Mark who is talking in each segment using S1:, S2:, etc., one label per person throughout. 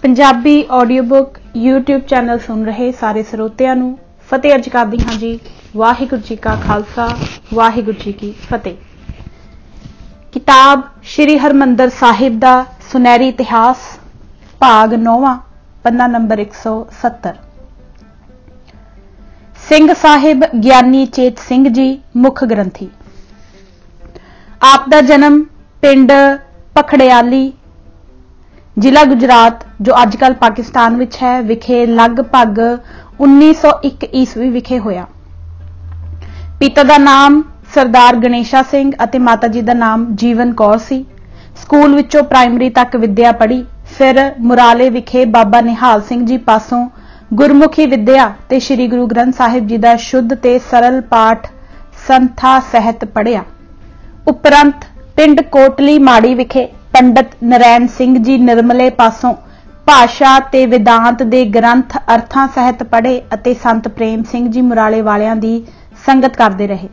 S1: Punjabi audio book YouTube channel सुन रहे सारे ਸਰੋਤਿਆਂ ਨੂੰ फतेह अर्ज करदी हाँ जी। वाहिगुरू जी का खालसा वाहिगुरू जी की फतेह। किताब श्री हरमंदर साहिब दा सुनहरी इतिहास भाग 9वां पन्ना नंबर 170। सिंह साहिब ज्ञानी चेत सिंह जी मुख ग्रंथी। आप दा जन्म पिंड पखड़ियाली जिला गुजरात जो अजकल पाकिस्तान विच है विखे लगभग 1901 ईस्वी विखे होया। पिता दा नाम सरदार गणेशा सिंह अते माता जी दा नाम जीवन कौर सी। स्कूल विचों प्राइमरी तक विद्या पढ़ी, फिर मुराले विखे बाबा निहाल सिंह जी पासों गुरमुखी विद्या ते श्री गुरु ग्रंथ साहिब जी दा शुद्ध ते सरल पाठ संथा सहित पढ़िया। उपरंत पिंड कोटली माड़ी विखे पंडित नारायण सिंह जी निर्मले पासों भाषा ते वेदांत दे ग्रंथ अर्थां सहित पढ़े अते संत प्रेम सिंह जी मुराले वालियां दी संगत करते रहे।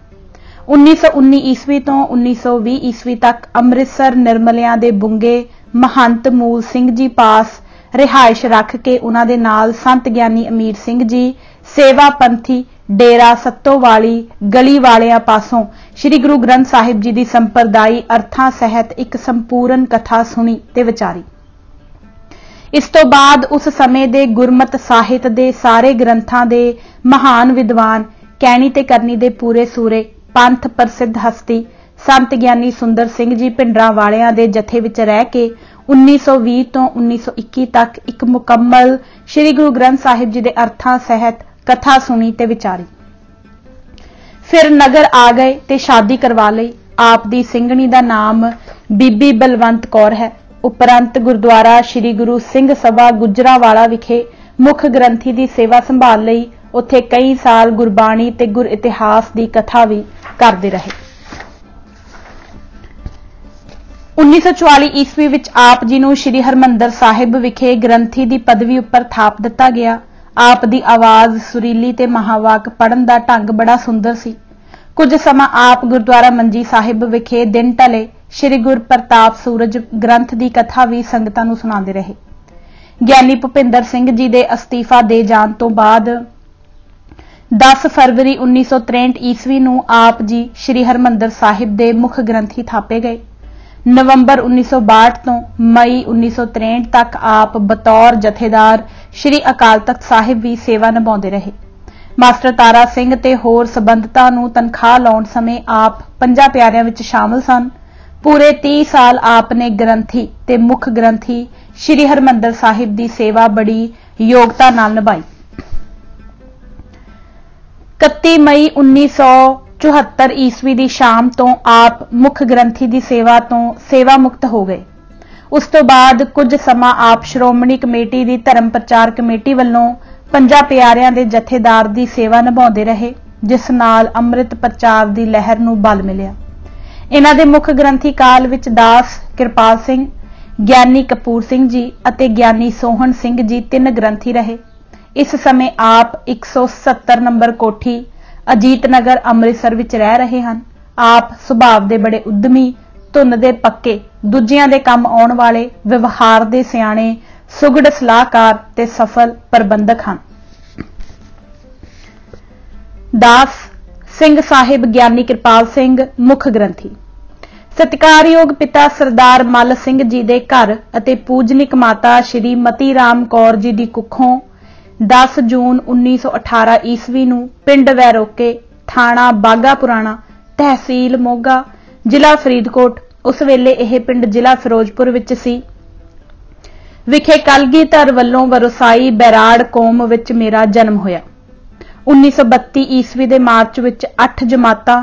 S1: 1919 ईस्वी तो 1920 ईस्वी तक अमृतसर निर्मलियां दे बुंगे महंत मूल सिंह जी पास रिहाइश रख के उन्हां दे नाल संत ज्ञानी अमीर सिंह जी सेवा पंथी डेरा सत्तोवाली गली वालियां पासों श्री गुरु ग्रंथ साहिब जी दी संप्रदायी अर्थां सहित एक संपूर्ण कथा सुनी ते विचारी। इस तो बाद उस समय दे गुरमत साहित्य दे सारे ग्रंथां दे महान विद्वान कहनी ते करनी दे पूरे सूरे पंथ प्रसिद्ध हस्ती संत ज्ञानी सुंदर सिंह जी पिंडरां वालियां दे जथे विच रह के 1920 तो 1921 तक एक मुकम्मल श्री गुरु ग्रंथ साहिब जी दे अर्थां सहित कथा सुनी ते विचारी। फिर नगर आ गए ते शादी करवा लई। आप दी सिंघणी दा नाम बीबी बलवंत कौर है। उपरंत गुरुद्वारा श्री गुरु सिंह सभा गुजरावाला विखे मुख ग्रंथी दी सेवा संभाल लई। उत्थे कई साल गुरबाणी ते गुर इतिहास दी कथा भी करदे रहे। 1944 ईस्वी विच आप जी नूं श्री हरमंदर साहिब विखे ग्रंथी दी पदवी उपर थाप दिता गया। आप दी आवाज सुरीली ते महावाक पढ़न दा ढंग बड़ा सुंदर सी। कुछ समा आप गुरुद्वारा मंजी साहिब विखे दिन ढले श्री गुर प्रताप सूरज ग्रंथ दी कथा भी संगतां नूं सुणांदे रहे। ज्ञानी भुपिंदर सिंह जी दे अस्तीफा दे जाण तो बाद 10 फरवरी 1963 ईस्वी नूं आप जी श्री हरमंदर साहिब दे मुख ग्रंथी थापे गए। नवंबर 1962 तो मई 1963 तक आप बतौर जथेदार श्री अकाल तख्त साहिब भी सेवा निभाउंदे रहे। मास्टर तारा सिंह ते होर संबंधितां नूं तनखाह लाउण समय आप 50 प्यारियां विच शामिल सन। पूरे 30 साल आपने ग्रंथी ते मुख ग्रंथी श्री हरमंदर साहिब दी सेवा बड़ी योग्यता नाल निभाई। 31 मई 1974 ईस्वी दी शाम तो आप मुख ग्रंथी दी सेवा तो सेवा मुक्त हो गए। उस तो बाद कुछ समा आप श्रोमणी कमेटी दी धर्म प्रचार कमेटी वल्लों 50 प्यारियां दे जथेदार दी सेवा निभाउंदे रहे, जिस नाल अमृत प्रचार दी लहर नूं बल मिलिया। इन्हां दे मुख ग्रंथी काल विच दास किरपाल सिंह, ज्ञानी कपूर सिंह जी अते ज्ञानी सोहन सिंह जी 3 ग्रंथी रहे। इस समय आप 170 नंबर कोठी अजीत नगर अमृतसर विच रह रहे हैं। आप सुभाव दे बड़े उद्यमी, धुन दे पक्के, दूजियां दे काम आउण वाले, व्यवहार दे सियाणे, सुगड़ सलाहकार ते सफल प्रबंधक हैं। दास सिंह साहिब ज्ञानी किरपाल सिंह मुख ग्रंथी। सत्कारयोग पिता सरदार मल सिंह जी दे घर अते पूजनिक माता श्री मती राम कौर जी दी कुखों 10 जून 1918 ईस्वी नूं पिंड वैरोके थाणा बागा पुराणा तहसील मोगा जिला फरीदकोट, उस वेले यह पिंड जिला फिरोजपुर विच सी, विखे कलगीधर वल्लों वरसाई बैराड़ कौम विच मेरा जन्म होया। 1932 ईस्वी दे मार्च विच 8 जमातां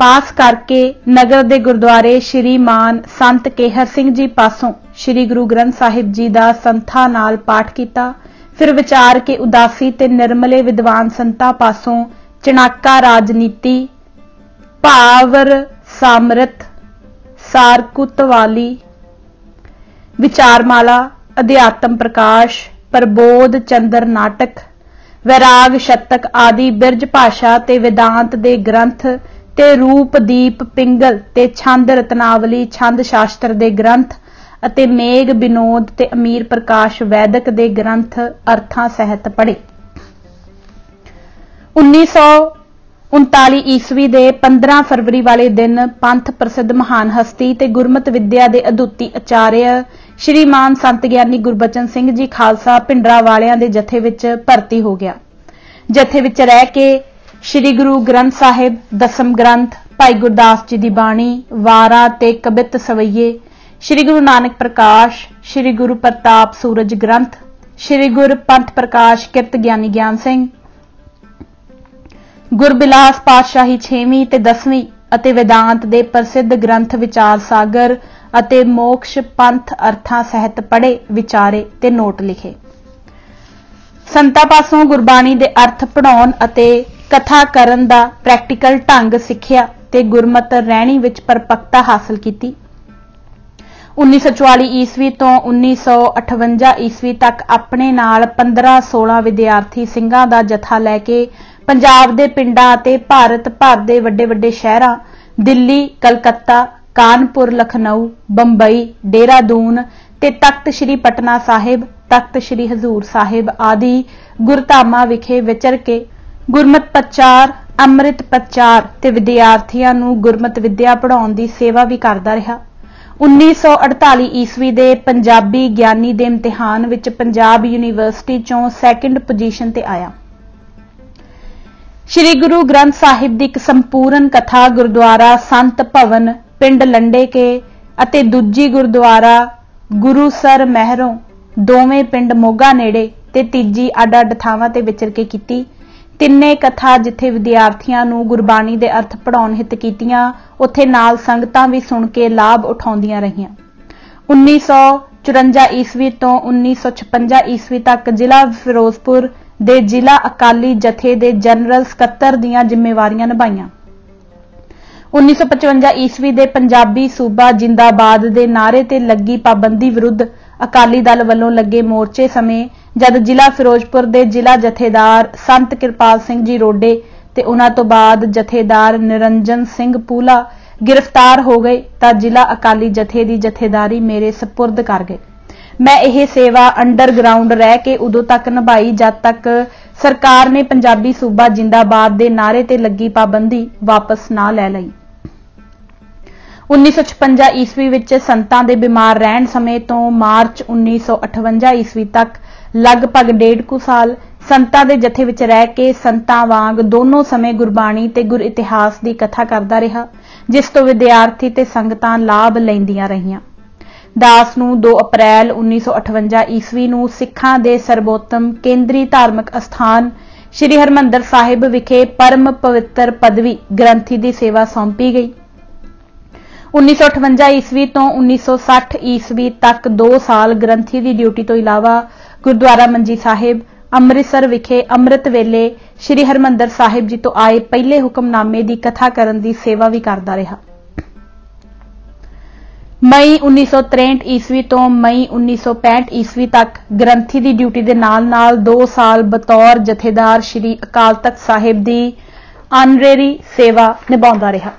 S1: पास करके नगर दे गुरुद्वारे श्री मान संत केहर सिंह जी पासों श्री गुरु ग्रंथ साहिब जी दा संथा नाल पाठ किया। फिर विचार के उदासी ते निर्मले विद्वान संतां पासों चनाका राजनीति, भावर सामरथ, सारकुतवाली, विचारमाला, अध्यात्म प्रकाश, प्रबोध चंद्र नाटक, वैराग शतक आदि बिरज भाषा ते वेदांत दे ग्रंथ ते रूप दीप पिंगल ते छंद रत्नावली छंद शास्त्र दे ग्रंथ ਅਤੇ ਮੇਘ ਵਿਨੋਦ ਤੇ ਅਮੀਰ ਪ੍ਰਕਾਸ਼ ਵੈਦਕ ਦੇ ਗ੍ਰੰਥ ਅਰਥਾਂ ਸਹਿਤ ਪੜ੍ਹੇ। 1939 ਈਸਵੀ ਦੇ 15 ਫਰਵਰੀ ਵਾਲੇ ਦਿਨ ਪੰਥ ਪ੍ਰਸਿੱਧ ਮਹਾਨ ਹਸਤੀ ਤੇ ਗੁਰਮਤਿ ਵਿਦਿਆ ਦੇ ਅਦੁੱਤੀ ਆਚਾਰਿਆ ਸ਼੍ਰੀਮਾਨ ਸੰਤ ਗਿਆਨੀ ਗੁਰਬਚਨ ਸਿੰਘ ਜੀ ਖਾਲਸਾ ਭਿੰਡਰਾਂ ਵਾਲਿਆਂ ਦੇ ਜਥੇ ਵਿੱਚ ਭਰਤੀ ਹੋ ਗਿਆ। ਜਥੇ ਵਿੱਚ ਰਹਿ ਕੇ ਸ਼੍ਰੀ ਗੁਰੂ ਗ੍ਰੰਥ ਸਾਹਿਬ, ਦਸਮ ਗ੍ਰੰਥ, ਭਾਈ ਗੁਰਦਾਸ ਜੀ ਦੀ ਬਾਣੀ, ਵਾਰਾਂ ਤੇ ਕਵਿਤ ਸਵਈਏ, ਸ਼੍ਰੀ ਗੁਰੂ ਨਾਨਕ ਪ੍ਰਕਾਸ਼, ਸ਼੍ਰੀ ਗੁਰੂ ਪ੍ਰਤਾਪ ਸੂਰਜ ਗ੍ਰੰਥ, ਸ਼੍ਰੀ ਗੁਰ ਪੰਥ ਪ੍ਰਕਾਸ਼ ਕਿਰਤ ਗਿਆਨੀ ਗਿਆਨ ਸਿੰਘ, ਗੁਰਬਿਲਾਸ ਪਾਤਸ਼ਾਹੀ 6ਵੀਂ ਤੇ 10ਵੀਂ ਅਤੇ ਵੇਦਾਂਤ ਦੇ ਪ੍ਰਸਿੱਧ ਗ੍ਰੰਥ ਵਿਚਾਰ ਸਾਗਰ ਅਤੇ ਮੋਕਸ਼ ਪੰਥ ਅਰਥਾਂ ਸਹਿਤ ਪੜ੍ਹੇ, ਵਿਚਾਰੇ ਤੇ ਨੋਟ ਲਿਖੇ। ਸੰਤਾਂ ਪਾਸੋਂ ਗੁਰਬਾਣੀ ਦੇ ਅਰਥ ਪੜ੍ਹਾਉਣ ਅਤੇ ਕਥਾ ਕਰਨ ਦਾ ਪ੍ਰੈਕਟੀਕਲ ਢੰਗ ਸਿੱਖਿਆ ਤੇ ਗੁਰਮਤ ਰਹਿਣੀ ਵਿੱਚ ਪਰਪੱਕਤਾ ਹਾਸਲ ਕੀਤੀ। 1944 ਈਸਵੀ ਤੋਂ 1958 ਈਸਵੀ ਤੱਕ ਆਪਣੇ ਨਾਲ 15-16 ਵਿਦਿਆਰਥੀ ਸਿੰਘਾਂ ਦਾ ਜਥਾ ਲੈ ਕੇ ਪੰਜਾਬ ਦੇ ਪਿੰਡਾਂ ਅਤੇ ਭਾਰਤ ਭਰ ਦੇ ਵੱਡੇ ਸ਼ਹਿਰਾਂ ਦਿੱਲੀ, ਕਲਕੱਤਾ, ਕਾਨਪੁਰ, ਲਖਨਊ, ਬੰਬਈ, ਦੇਹਰਾਦੂਨ ਤੇ ਤਖਤ ਸ੍ਰੀ ਪਟਨਾ ਸਾਹਿਬ, ਤਖਤ ਸ੍ਰੀ ਹਜ਼ੂਰ ਸਾਹਿਬ ਆਦਿ ਗੁਰਧਾਮਾਂ ਵਿਖੇ ਵਿਚਰ ਕੇ ਗੁਰਮਤ ਪ੍ਰਚਾਰ, ਅੰਮ੍ਰਿਤ ਪ੍ਰਚਾਰ ਤੇ ਵਿਦਿਆਰਥੀਆਂ ਨੂੰ ਗੁਰਮਤ ਵਿਦਿਆ ਪੜ੍ਹਾਉਣ ਦੀ ਸੇਵਾ ਵੀ ਕਰਦਾ ਰਿਹਾ। 1948 ਈਸਵੀ ਦੇ ਪੰਜਾਬੀ ਗਿਆਨੀ ਦੇ ਇਮਤਿਹਾਨ ਵਿੱਚ ਪੰਜਾਬ ਯੂਨੀਵਰਸਿਟੀ ਚੋਂ 2nd ਪੋਜੀਸ਼ਨ ਤੇ ਆਇਆ। ਸ਼੍ਰੀ ਗੁਰੂ ਗ੍ਰੰਥ ਸਾਹਿਬ ਦੀ ਇੱਕ ਸੰਪੂਰਨ ਕਥਾ ਗੁਰਦੁਆਰਾ ਸੰਤ ਭਵਨ ਪਿੰਡ ਲੰਡੇਕੇ ਅਤੇ ਦੂਜੀ ਗੁਰਦੁਆਰਾ ਗੁਰੂਸਰ ਮਹਿਰੋਂ ਦੋਵੇਂ ਪਿੰਡ ਮੋਗਾ ਨੇੜੇ ਤੇ ਤੀਜੀ ਅੱਡ-ਅੱਡ ਥਾਵਾਂ ਤੇ ਵਿਚਰ ਕੇ ਕੀਤੀ। ਤਿੰਨੇ ਕਥਾ ਜਿੱਥੇ ਵਿਦਿਆਰਥੀਆਂ ਨੂੰ ਗੁਰਬਾਣੀ ਦੇ ਅਰਥ ਪੜ੍ਹਾਉਣ ਹਿੱਤ ਕੀਤੀਆਂ, ਉੱਥੇ ਨਾਲ ਸੰਗਤਾਂ ਵੀ ਸੁਣ ਕੇ ਲਾਭ ਉਠਾਉਂਦੀਆਂ ਰਹੀਆਂ। 1954 ਈਸਵੀ ਤੋਂ 1956 ਈਸਵੀ ਤੱਕ ਜ਼ਿਲ੍ਹਾ ਫਿਰੋਜ਼ਪੁਰ ਦੇ ਜ਼ਿਲ੍ਹਾ ਅਕਾਲੀ ਜਥੇ ਦੇ ਜਨਰਲ ਸਕੱਤਰ ਦੀਆਂ ਜ਼ਿੰਮੇਵਾਰੀਆਂ ਨਿਭਾਈਆਂ। 1955 ਈਸਵੀ ਦੇ ਪੰਜਾਬੀ ਸੂਬਾ ਜਿੰਦਾਬਾਦ ਦੇ ਨਾਅਰੇ ਤੇ ਲੱਗੀ ਪਾਬੰਦੀ ਵਿਰੁੱਧ ਅਕਾਲੀ ਦਲ ਵੱਲੋਂ ਲੱਗੇ ਮੋਰਚੇ ਸਮੇਂ ਜਦ ਜ਼ਿਲ੍ਹਾ ਫਿਰੋਜ਼ਪੁਰ ਦੇ ਜ਼ਿਲ੍ਹਾ ਜਥੇਦਾਰ ਸੰਤ ਕਿਰਪਾਲ ਸਿੰਘ ਜੀ ਰੋਡੇ ਤੇ ਉਹਨਾਂ ਤੋਂ ਬਾਅਦ ਜਥੇਦਾਰ ਨਿਰੰਜਨ ਸਿੰਘ ਪੂਲਾ ਗ੍ਰਿਫਤਾਰ ਹੋ ਗਏ ਤਾਂ ਜ਼ਿਲ੍ਹਾ ਅਕਾਲੀ ਜਥੇ ਦੀ ਜਥੇਦਾਰੀ ਮੇਰੇ ਸਪੁਰਦ ਕਰ ਗਏ। ਮੈਂ ਇਹ ਸੇਵਾ ਅੰਡਰਗਰਾਉਂਡ ਰਹਿ ਕੇ ਉਦੋਂ ਤੱਕ ਨਿਭਾਈ ਜਦ ਤੱਕ ਸਰਕਾਰ ਨੇ ਪੰਜਾਬੀ ਸੂਬਾ ਜਿੰਦਾਬਾਦ ਦੇ ਨਾਅਰੇ ਤੇ ਲੱਗੀ ਪਾਬੰਦੀ ਵਾਪਸ ਨਾ ਲੈ ਲਈ। 1956 ਈਸਵੀ ਵਿੱਚ ਸੰਤਾਂ ਦੇ ਬਿਮਾਰ ਰਹਿਣ ਸਮੇਂ ਤੋਂ ਮਾਰਚ 1958 ਈਸਵੀ ਤੱਕ ਲਗਭਗ 1.5 ਸਾਲ ਸੰਤਾਂ ਦੇ ਜਥੇ ਵਿੱਚ ਰਹਿ ਕੇ ਸੰਤਾਂ ਵਾਂਗ ਦੋਨੋਂ ਸਮੇਂ ਗੁਰਬਾਣੀ ਤੇ ਗੁਰ ਇਤਿਹਾਸ ਦੀ ਕਥਾ ਕਰਦਾ ਰਿਹਾ, ਜਿਸ ਤੋਂ ਵਿਦਿਆਰਥੀ ਤੇ ਸੰਗਤਾਂ ਲਾਭ ਲੈਂਦੀਆਂ ਰਹੀਆਂ। ਦਾਸ ਨੂੰ 2 ਅਪ੍ਰੈਲ 1958 ਈਸਵੀ ਨੂੰ ਸਿੱਖਾਂ ਦੇ ਸਰਬੋਤਮ ਕੇਂਦਰੀ ਧਾਰਮਿਕ ਅਸਥਾਨ ਸ੍ਰੀ ਹਰਿਮੰਦਰ ਸਾਹਿਬ ਵਿਖੇ ਪਰਮ ਪਵਿੱਤਰ ਪਦਵੀ ਗ੍ਰੰਥੀ ਦੀ ਸੇਵਾ ਸੌਂਪੀ ਗਈ। 1958 ਈਸਵੀ ਤੋਂ 1960 ਈਸਵੀ ਤੱਕ 2 ਸਾਲ ਗ੍ਰੰਥੀ ਦੀ ਡਿਊਟੀ ਤੋਂ ਇਲਾਵਾ ਗੁਰਦੁਆਰਾ ਮੰਜੀ ਸਾਹਿਬ ਅੰਮ੍ਰਿਤਸਰ ਵਿਖੇ ਅੰਮ੍ਰਿਤ ਵੇਲੇ ਸ੍ਰੀ ਹਰਿਮੰਦਰ ਸਾਹਿਬ ਜੀ ਤੋਂ ਆਏ ਪਹਿਲੇ ਹੁਕਮਨਾਮੇ ਦੀ ਕਥਾ ਕਰਨ ਦੀ ਸੇਵਾ ਵੀ ਕਰਦਾ ਰਿਹਾ। ਮਈ 1963 ਈਸਵੀ ਤੋਂ ਮਈ 1965 ਈਸਵੀ ਤੱਕ ਗ੍ਰੰਥੀ ਦੀ ਡਿਊਟੀ ਦੇ ਨਾਲ-ਨਾਲ 2 ਸਾਲ ਬਤੌਰ ਜਥੇਦਾਰ ਸ੍ਰੀ ਅਕਾਲ ਤਖਤ ਸਾਹਿਬ ਦੀ ਆਨਰੇਰੀ ਸੇਵਾ ਨਿਭਾਉਂਦਾ ਰਿਹਾ।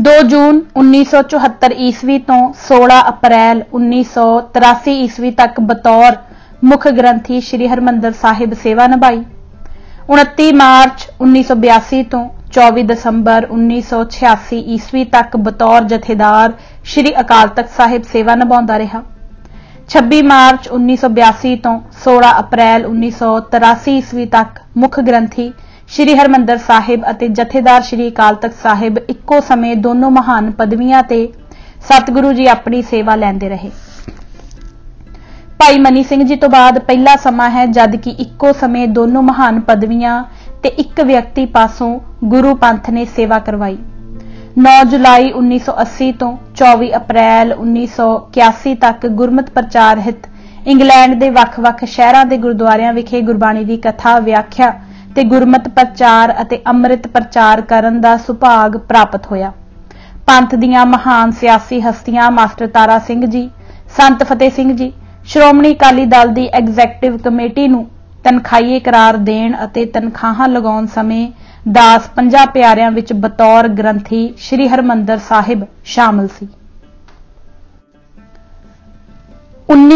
S1: 2 ਜੂਨ 1974 ਈਸਵੀ ਤੋਂ 16 ਅਪ੍ਰੈਲ 1983 ਈਸਵੀ ਤੱਕ ਬਤੌਰ ਮੁੱਖ ਗ੍ਰੰਥੀ ਸ੍ਰੀ ਹਰਿਮੰਦਰ ਸਾਹਿਬ ਸੇਵਾ ਨਿਭਾਈ। 29 ਮਾਰਚ 1982 ਤੋਂ 24 ਦਸੰਬਰ 1986 ਈਸਵੀ ਤੱਕ ਬਤੌਰ ਜਥੇਦਾਰ ਸ੍ਰੀ ਅਕਾਲ ਤਖਤ ਸਾਹਿਬ ਸੇਵਾ ਨਿਭਾਉਂਦਾ ਰਿਹਾ। 26 ਮਾਰਚ 1982 ਤੋਂ 16 ਅਪ੍ਰੈਲ 1983 ਈਸਵੀ ਤੱਕ ਮੁੱਖ ਗ੍ਰੰਥੀ ਸ੍ਰੀ ਹਰਿਮੰਦਰ ਸਾਹਿਬ ਅਤੇ ਜਥੇਦਾਰ ਸ੍ਰੀ ਅਕਾਲ ਤਖਤ ਸਾਹਿਬ ਇੱਕੋ ਸਮੇਂ ਦੋਨੋਂ ਮਹਾਨ ਪਦਵੀਆਂ ਤੇ ਸਤਿਗੁਰੂ ਜੀ ਆਪਣੀ ਸੇਵਾ ਲੈਂਦੇ ਰਹੇ। ਭਾਈ ਮਨੀ ਸਿੰਘ ਜੀ ਤੋਂ ਬਾਅਦ ਪਹਿਲਾ ਸਮਾਂ ਹੈ ਜਦ ਕਿ ਇੱਕੋ ਸਮੇਂ ਦੋਨੋਂ ਮਹਾਨ ਪਦਵੀਆਂ ਤੇ ਇੱਕ ਵਿਅਕਤੀ ਪਾਸੋਂ ਗੁਰੂ ਪੰਥ ਨੇ ਸੇਵਾ ਕਰਵਾਈ। 9 ਜੁਲਾਈ 1980 ਤੋਂ 24 ਅਪ੍ਰੈਲ 1981 ਤੱਕ ਗੁਰਮਤਿ ਪ੍ਰਚਾਰ ਹਿੱਤ ਇੰਗਲੈਂਡ ਦੇ ਵੱਖ-ਵੱਖ ਸ਼ਹਿਰਾਂ ਦੇ ਗੁਰਦੁਆਰਿਆਂ ਵਿਖੇ ਗੁਰਬਾਣੀ ਦੀ ਕਥਾ, ਵਿਆਖਿਆ ਤੇ ਗੁਰਮਤਿ ਪ੍ਰਚਾਰ ਅਤੇ ਅੰਮ੍ਰਿਤ ਪ੍ਰਚਾਰ ਕਰਨ ਦਾ ਸੁਭਾਗ ਪ੍ਰਾਪਤ ਹੋਇਆ। ਪੰਥ ਦੀਆਂ ਮਹਾਨ ਸਿਆਸੀ ਹਸਤੀਆਂ ਮਾਸਟਰ ਤਾਰਾ ਸਿੰਘ ਜੀ, ਸੰਤ ਫਤਿਹ ਸਿੰਘ ਜੀ, ਸ਼੍ਰੋਮਣੀ ਅਕਾਲੀ ਦਲ ਦੀ ਐਗਜ਼ੈਕਟਿਵ ਕਮੇਟੀ ਨੂੰ ਤਨਖਾਹੀਏ ਕਰਾਰ ਦੇਣ ਅਤੇ ਤਨਖਾਹਾਂ ਲਗਾਉਣ ਸਮੇਂ ਦਾਸ 50 ਪਿਆਰਿਆਂ ਵਿੱਚ ਬਤੌਰ ਗ੍ਰੰਥੀ ਸ੍ਰੀ ਹਰਿਮੰਦਰ ਸਾਹਿਬ ਸ਼ਾਮਲ ਸੀ।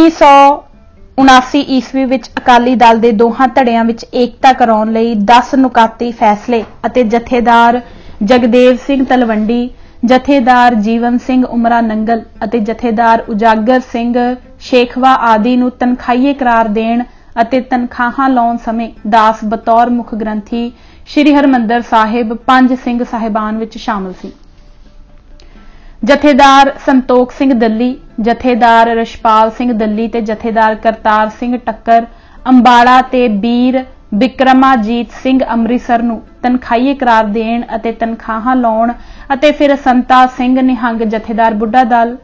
S1: 1979 ਈਸਵੀ ਵਿੱਚ ਅਕਾਲੀ ਦਲ ਦੇ ਦੋਹਾਂ ਧੜਿਆਂ ਵਿੱਚ ਏਕਤਾ ਕਰਾਉਣ ਲਈ 10 ਨੁਕਾਤੀ ਫੈਸਲੇ ਅਤੇ ਜਥੇਦਾਰ ਜਗਦੇਵ ਸਿੰਘ ਤਲਵੰਡੀ, ਜਥੇਦਾਰ ਜੀਵਨ ਸਿੰਘ ਉਮਰਾ ਨੰਗਲ ਅਤੇ ਜਥੇਦਾਰ ਉਜਾਗਰ ਸਿੰਘ ਸ਼ੇਖਵਾ ਆਦਿ ਨੂੰ ਤਨਖਾਹੀਏ ਕਰਾਰ ਦੇਣ ਅਤੇ ਤਨਖਾਹਾਂ ਲਾਉਣ ਸਮੇਂ ਦਾਸ ਬਤੌਰ ਮੁੱਖ ਗ੍ਰੰਥੀ ਸ੍ਰੀ ਹਰਿਮੰਦਰ ਸਾਹਿਬ 5 ਸਿੰਘ ਸਾਹਿਬਾਨ ਵਿੱਚ ਸ਼ਾਮਲ ਸੀ। ਜਥੇਦਾਰ ਸੰਤੋਖ ਸਿੰਘ ਦੱਲੀ, ਜਥੇਦਾਰ ਰਸ਼ਪਾਲ ਸਿੰਘ ਦੱਲੀ ਤੇ ਜਥੇਦਾਰ ਕਰਤਾਰ ਸਿੰਘ ਟੱਕਰ ਅੰਬਾਲਾ ਤੇ ਵੀਰ ਬਿਕਰਮਾਜੀਤ ਸਿੰਘ ਅੰਮ੍ਰਿਤਸਰ ਨੂੰ ਤਨਖਾਹੀਏ ਕਰਾਰ ਦੇਣ ਅਤੇ ਤਨਖਾਹਾਂ ਲਾਉਣ ਅਤੇ ਫਿਰ ਸੰਤਾ ਸਿੰਘ ਨਿਹੰਗ ਜਥੇਦਾਰ ਬੁੱਢਾ ਦਲ,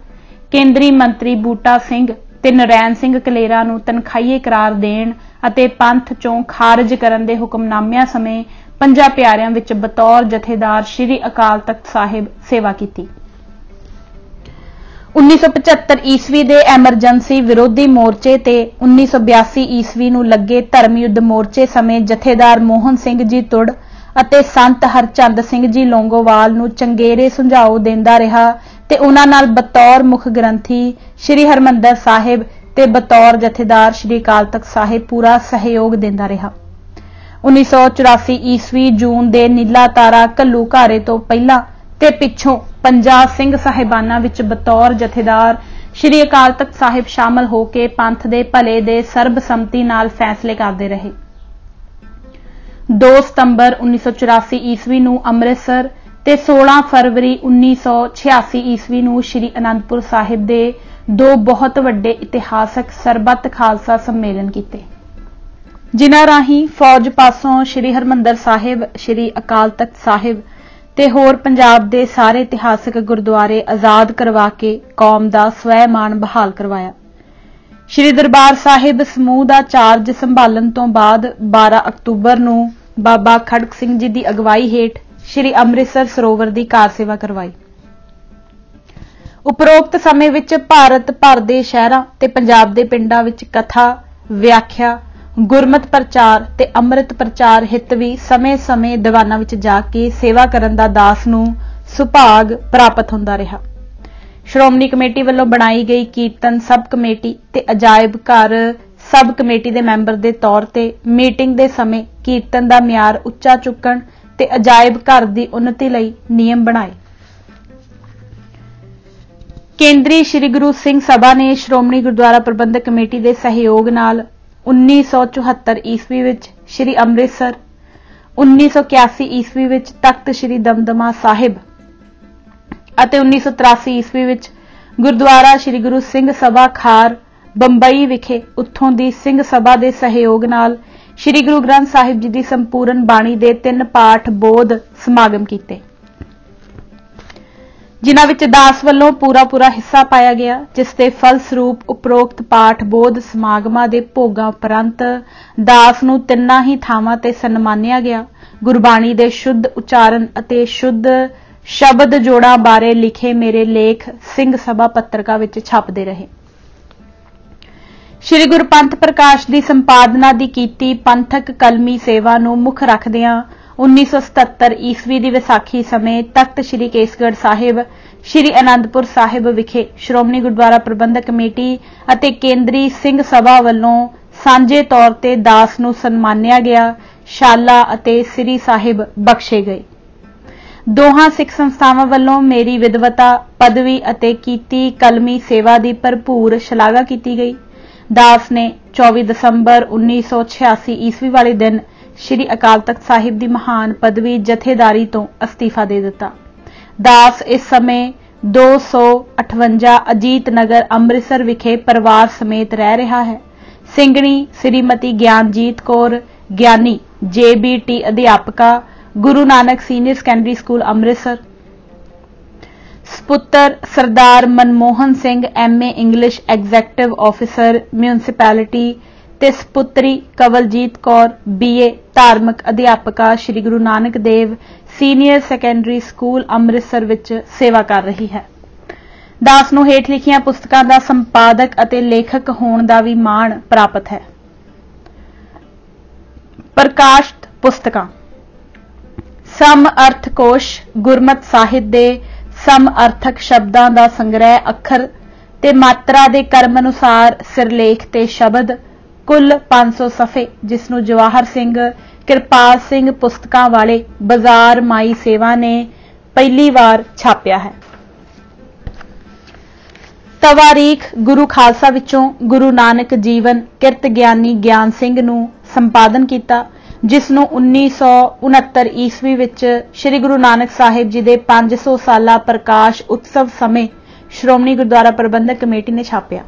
S1: ਕੇਂਦਰੀ ਮੰਤਰੀ ਬੂਟਾ ਸਿੰਘ ਤੇ ਨਰੈਣ ਸਿੰਘ ਕਲੇਰਾ ਨੂੰ ਤਨਖਾਹੀਏ ਕਰਾਰ ਦੇਣ ਅਤੇ ਪੰਥ ਚੋਂ ਖਾਰਜ ਕਰਨ ਦੇ ਹੁਕਮਨਾਮਿਆਂ ਸਮੇਂ 5 ਪਿਆਰਿਆਂ ਵਿੱਚ ਬਤੌਰ ਜਥੇਦਾਰ ਸ੍ਰੀ ਅਕਾਲ ਤਖਤ ਸਾਹਿਬ ਸੇਵਾ ਕੀਤੀ। 1975 ਈਸਵੀ ਦੇ ਐਮਰਜੈਂਸੀ ਵਿਰੋਧੀ ਮੋਰਚੇ ਤੇ 1982 ਈਸਵੀ ਨੂੰ ਲੱਗੇ ਧਰਮ ਯੁੱਧ ਮੋਰਚੇ ਸਮੇਂ ਜਥੇਦਾਰ ਮੋਹਨ ਸਿੰਘ ਜੀ ਤੁੜ ਅਤੇ ਸੰਤ ਹਰਚੰਦ ਸਿੰਘ ਜੀ ਲੌਂਗੋਵਾਲ ਨੂੰ ਚੰਗੇਰੇ ਸੁਝਾਅ ਦਿੰਦਾ ਰਿਹਾ ਤੇ ਉਹਨਾਂ ਨਾਲ ਬਤੌਰ ਮੁੱਖ ਗ੍ਰੰਥੀ ਸ੍ਰੀ ਹਰਿਮੰਦਰ ਸਾਹਿਬ ਤੇ ਬਤੌਰ ਜਥੇਦਾਰ ਸ੍ਰੀ ਅਕਾਲ ਤਖਤ ਸਾਹਿਬ ਪੂਰਾ ਸਹਿਯੋਗ ਦਿੰਦਾ ਰਿਹਾ। 1984 ਈਸਵੀ ਜੂਨ ਦੇ ਨੀਲਾ ਤਾਰਾ ਘੱਲੂਘਾਰੇ ਤੋਂ ਪਹਿਲਾਂ ਤੇ ਪਿੱਛੋਂ 50 ਸਿੰਘ ਸਾਹਿਬਾਨਾਂ ਵਿੱਚ ਬਤੌਰ ਜਥੇਦਾਰ ਸ੍ਰੀ ਅਕਾਲ ਤਖਤ ਸਾਹਿਬ ਸ਼ਾਮਲ ਹੋ ਕੇ ਪੰਥ ਦੇ ਭਲੇ ਦੇ ਸਰਬਸੰਮਤੀ ਨਾਲ ਫੈਸਲੇ ਕਰਦੇ ਰਹੇ। 2 ਸਤੰਬਰ 1984 ਈਸਵੀ ਨੂੰ ਅੰਮ੍ਰਿਤਸਰ ਤੇ 16 ਫਰਵਰੀ 1986 ਈਸਵੀ ਨੂੰ ਸ੍ਰੀ ਅਨੰਦਪੁਰ ਸਾਹਿਬ ਦੇ 2 ਬਹੁਤ ਵੱਡੇ ਇਤਿਹਾਸਕ ਸਰਬੱਤ ਖਾਲਸਾ ਸੰਮੇਲਨ ਕੀਤੇ, ਜਿਨ੍ਹਾਂ ਰਾਹੀਂ ਫੌਜ ਪਾਸੋਂ ਸ੍ਰੀ ਹਰਿਮੰਦਰ ਸਾਹਿਬ, ਸ੍ਰੀ ਅਕਾਲ ਤਖਤ ਸਾਹਿਬ ਤੇ ਹੋਰ ਪੰਜਾਬ ਦੇ ਸਾਰੇ ਇਤਿਹਾਸਕ ਗੁਰਦੁਆਰੇ ਆਜ਼ਾਦ ਕਰਵਾ ਕੇ ਕੌਮ ਦਾ ਸਵੈਮਾਣ ਬਹਾਲ ਕਰਵਾਇਆ। ਸ੍ਰੀ ਦਰਬਾਰ ਸਾਹਿਬ ਸਮੂਹ ਦਾ ਚਾਰਜ ਸੰਭਾਲਣ ਤੋਂ ਬਾਅਦ 12 ਅਕਤੂਬਰ ਨੂੰ ਬਾਬਾ ਖੜਕ ਸਿੰਘ ਜੀ ਦੀ ਅਗਵਾਈ ਹੇਠ ਸ੍ਰੀ ਅੰਮ੍ਰਿਤਸਰ ਸਰੋਵਰ ਦੀ ਕਾਰ ਸੇਵਾ ਕਰਵਾਈ। ਉਪਰੋਕਤ ਸਮੇਂ ਵਿੱਚ ਭਾਰਤ ਭਰ ਦੇ ਸ਼ਹਿਰਾਂ ਤੇ ਪੰਜਾਬ ਦੇ ਪਿੰਡਾਂ ਵਿੱਚ ਕਥਾ, ਵਿਆਖਿਆ, ਗੁਰਮਤਿ ਪ੍ਰਚਾਰ ਤੇ ਅੰਮ੍ਰਿਤ ਪ੍ਰਚਾਰ ਹਿੱਤ ਵੀ ਸਮੇਂ-ਸਮੇਂ ਦੀਵਾਨਾਂ ਵਿੱਚ ਜਾ ਕੇ ਸੇਵਾ ਕਰਨ ਦਾ ਦਾਸ ਨੂੰ ਸੁਭਾਗ ਪ੍ਰਾਪਤ ਹੁੰਦਾ ਰਿਹਾ। ਸ਼੍ਰੋਮਣੀ ਕਮੇਟੀ ਵੱਲੋਂ ਬਣਾਈ ਗਈ ਕੀਰਤਨ ਸਬ ਕਮੇਟੀ ਤੇ ਅਜਾਇਬ ਘਰ ਸਬ ਕਮੇਟੀ ਦੇ ਮੈਂਬਰ ਦੇ ਤੌਰ ਤੇ ਮੀਟਿੰਗ ਦੇ ਸਮੇਂ ਕੀਰਤਨ ਦਾ ਮਿਆਰ ਉੱਚਾ ਚੁੱਕਣ ਤੇ ਅਜਾਇਬ ਘਰ ਦੀ ਉન્નਤੀ ਲਈ ਨਿਯਮ ਬਣਾਏ। ਕੇਂਦਰੀ ਸ੍ਰੀ ਗੁਰੂ ਸਿੰਘ ਸਭਾ ਨੇ ਸ਼੍ਰੋਮਣੀ ਗੁਰਦੁਆਰਾ ਪ੍ਰਬੰਧਕ ਕਮੇਟੀ ਦੇ ਸਹਿਯੋਗ ਨਾਲ 1974 ਈਸਵੀ ਵਿੱਚ ਸ੍ਰੀ ਅੰਮ੍ਰਿਤਸਰ, 1981 ਈਸਵੀ ਵਿੱਚ ਤਖਤ ਸ੍ਰੀ ਦਮਦਮਾ ਸਾਹਿਬ ਅਤੇ 1983 ਈਸਵੀ ਵਿੱਚ ਗੁਰਦੁਆਰਾ ਸ੍ਰੀ ਗੁਰੂ ਸਿੰਘ ਸਭਾ ਖਾਰ ਬੰਬਈ ਵਿਖੇ ਉੱਥੋਂ ਦੀ ਸਿੰਘ ਸਭਾ ਦੇ ਸਹਿਯੋਗ ਨਾਲ ਸ੍ਰੀ ਗੁਰੂ ਗ੍ਰੰਥ ਸਾਹਿਬ ਜੀ ਦੀ ਸੰਪੂਰਨ ਬਾਣੀ ਦੇ 3 ਪਾਠ ਬੋਧ ਸਮਾਗਮ ਕੀਤੇ, ਜਿਨ੍ਹਾਂ ਵਿੱਚ ਦਾਸ ਵੱਲੋਂ ਪੂਰਾ ਹਿੱਸਾ ਪਾਇਆ ਗਿਆ, ਜਿਸ ਦੇ ਫਲ ਸਰੂਪ ਉਪਰੋਕਤ ਪਾਠ ਬੋਧ ਸਮਾਗਮਾਂ ਦੇ ਭੋਗਾਂ ਉਪਰੰਤ ਦਾਸ ਨੂੰ 3 ਹੀ ਥਾਵਾਂ ਤੇ ਸਨਮਾਨਿਆ ਗਿਆ। ਗੁਰਬਾਣੀ ਦੇ ਸ਼ੁੱਧ ਉਚਾਰਨ ਅਤੇ ਸ਼ੁੱਧ ਸ਼ਬਦ ਜੋੜਾਂ ਬਾਰੇ ਲਿਖੇ ਮੇਰੇ ਲੇਖ ਸਿੰਘ ਸਭਾ ਪੱਤਰਕਾ ਵਿੱਚ ਛਪਦੇ ਰਹੇ। ਸ੍ਰੀ ਗੁਰਪੰਥ ਪ੍ਰਕਾਸ਼ ਦੀ ਸੰਪਾਦਨਾ ਦੀ ਕੀਤੀ ਪੰਥਕ ਕਲਮੀ ਸੇਵਾ ਨੂੰ ਮੁੱਖ ਰੱਖਦਿਆਂ 1977 ਈਸਵੀ ਦੀ ਵਿਸਾਖੀ ਸਮੇਂ ਤਖਤ ਸ੍ਰੀ ਕੇਸਗੜ੍ਹ ਸਾਹਿਬ, ਸ੍ਰੀ ਅਨੰਦਪੁਰ ਸਾਹਿਬ ਵਿਖੇ ਸ਼੍ਰੋਮਣੀ ਗੁਰਦੁਆਰਾ ਪ੍ਰਬੰਧਕ ਕਮੇਟੀ ਅਤੇ ਕੇਂਦਰੀ ਸਿੰਘ ਸਭਾ ਵੱਲੋਂ ਸਾਂਝੇ ਤੌਰ ਤੇ ਦਾਸ ਨੂੰ ਸਨਮਾਨਿਆ ਗਿਆ, ਸ਼ਾਲਾ ਅਤੇ ਸ੍ਰੀ ਸਾਹਿਬ ਬਖਸ਼ੇ ਗਏ। ਦੋਹਾਂ ਸਿੱਖ ਸੰਸਥਾਵਾਂ ਵੱਲੋਂ ਮੇਰੀ ਵਿਦਵਤਾ, ਪਦਵੀ ਅਤੇ ਕੀਤੀ ਕਲਮੀ ਸੇਵਾ ਦੀ ਭਰਪੂਰ ਸ਼ਲਾਘਾ ਕੀਤੀ ਗਈ। ਦਾਸ ਨੇ 24 ਦਸੰਬਰ 1986 ਈਸਵੀ ਵਾਲੇ ਦਿਨ ਸ੍ਰੀ ਅਕਾਲ ਤਖਤ ਸਾਹਿਬ ਦੀ ਮਹਾਨ ਪਦਵੀ ਜਥੇਦਾਰੀ ਤੋਂ ਅਸਤੀਫਾ ਦੇ ਦਿੱਤਾ। ਦਾਸ ਇਸ ਸਮੇਂ 258 ਅਜੀਤ ਨਗਰ ਅੰਮ੍ਰਿਤਸਰ ਵਿਖੇ ਪਰਿਵਾਰ ਸਮੇਤ ਰਹਿ ਰਿਹਾ ਹੈ। ਸਿੰਘਣੀ ਸ੍ਰੀਮਤੀ ਗਿਆਨਜੀਤ ਕੌਰ ਗਿਆਨੀ JBT ਅਧਿਆਪਕਾ, Guru Nanak senior secondary school Amritsar. ਸਪੁੱਤਰ Sardar Manmohan Singh MA English executive officer municipality ਤੇ ਸਪੁੱਤਰੀ ਕਵਲਜੀਤ ਕੌਰ BA ਧਾਰਮਿਕ ਅਧਿਆਪਕਾ Sri Guru Nanak Dev senior secondary school Amritsar ਵਿੱਚ ਸੇਵਾ ਕਰ ਰਹੀ ਹੈ। ਦਾਸ ਨੂੰ ਹੇਠ ਲਿਖੀਆਂ ਪੁਸਤਕਾਂ ਦਾ ਸੰਪਾਦਕ ਅਤੇ ਲੇਖਕ ਹੋਣ ਦਾ ਵੀ ਮਾਣ ਪ੍ਰਾਪਤ ਹੈ। ਪ੍ਰਕਾਸ਼ਿਤ ਪੁਸਤਕਾਂ: ਸਮ ਅਰਥ ਕੋਸ਼, ਗੁਰਮਤਿ ਸਾਹਿਤ ਦੇ ਸਮ ਅਰਥਕ ਸ਼ਬਦਾਂ ਦਾ ਸੰਗ੍ਰਹਿ, ਅੱਖਰ ते मात्रा दे कर्म अनुसार सिरलेख ते शब्द, कुल 500 सफ़े, जिसनूं जवाहर सिंह किरपाल सिंह पुस्तकां वाले बाजार माई सेवा ने पहली बार छापिया है। तवारीख गुरु खालसा विचों गुरु नानक जीवन किरत ज्ञानी ज्ञान सिंह नूं संपादन किया, जिसनूं 1969 ईस्वी विच श्री गुरु नानक साहिब जी दे 500 साला प्रकाश उत्सव समय श्रोमणी गुरुद्वारा प्रबंधक कमेटी ने छापिया।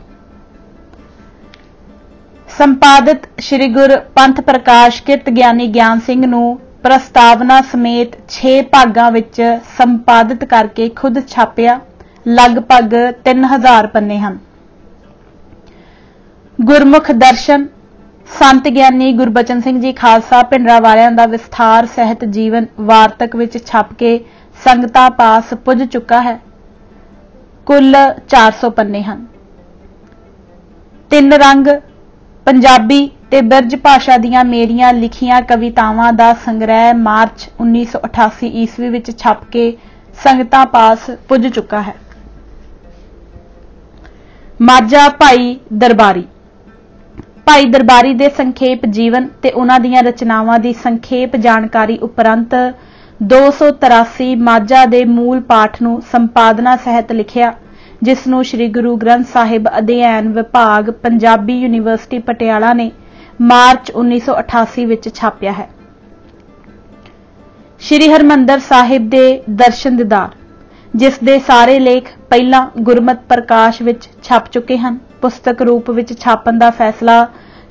S1: संपादित श्री गुरु पंथ प्रकाश किरत ज्ञानी ज्ञान सिंह नूं प्रस्तावना समेत 6 भागां विच संपादित करके खुद छापिया। लगभग 3000 पन्ने हैं। गुरमुख दर्शन संत ज्ञानी गुरबचन सिंह जी खालसा भिंडरांवालियां दा विस्तार सहित जीवन वार्तक विच छप के संगतां पास पुज चुका है। कुल 400 पन्ने हैं। 3 रंग पंजाबी ते बिरज भाषा दियां मेरियां लिखियां कवितावां दा संग्रह मार्च 1988 ईस्वी विच छप के संगतां पास पुज चुका है। माझा भाई दरबारी दे संखेप जीवन ते उन्हां दीयां रचनावां दी संखेप जानकारी उपरंत 283 माझा दे मूल पाठ नूं संपादना सहित लिखिया, जिसनूं श्री गुरु ग्रंथ साहिब अध्ययन विभाग पंजाबी यूनीवर्सिटी पटियाला ने मार्च 1988 विच छापिया है। श्री हरमंदर साहिब दे दर्शन दीदार, जिस दे सारे लेख पहला गुरमत प्रकाश विच छप चुके हैं, पुस्तक रूप विच छापन दा फैसला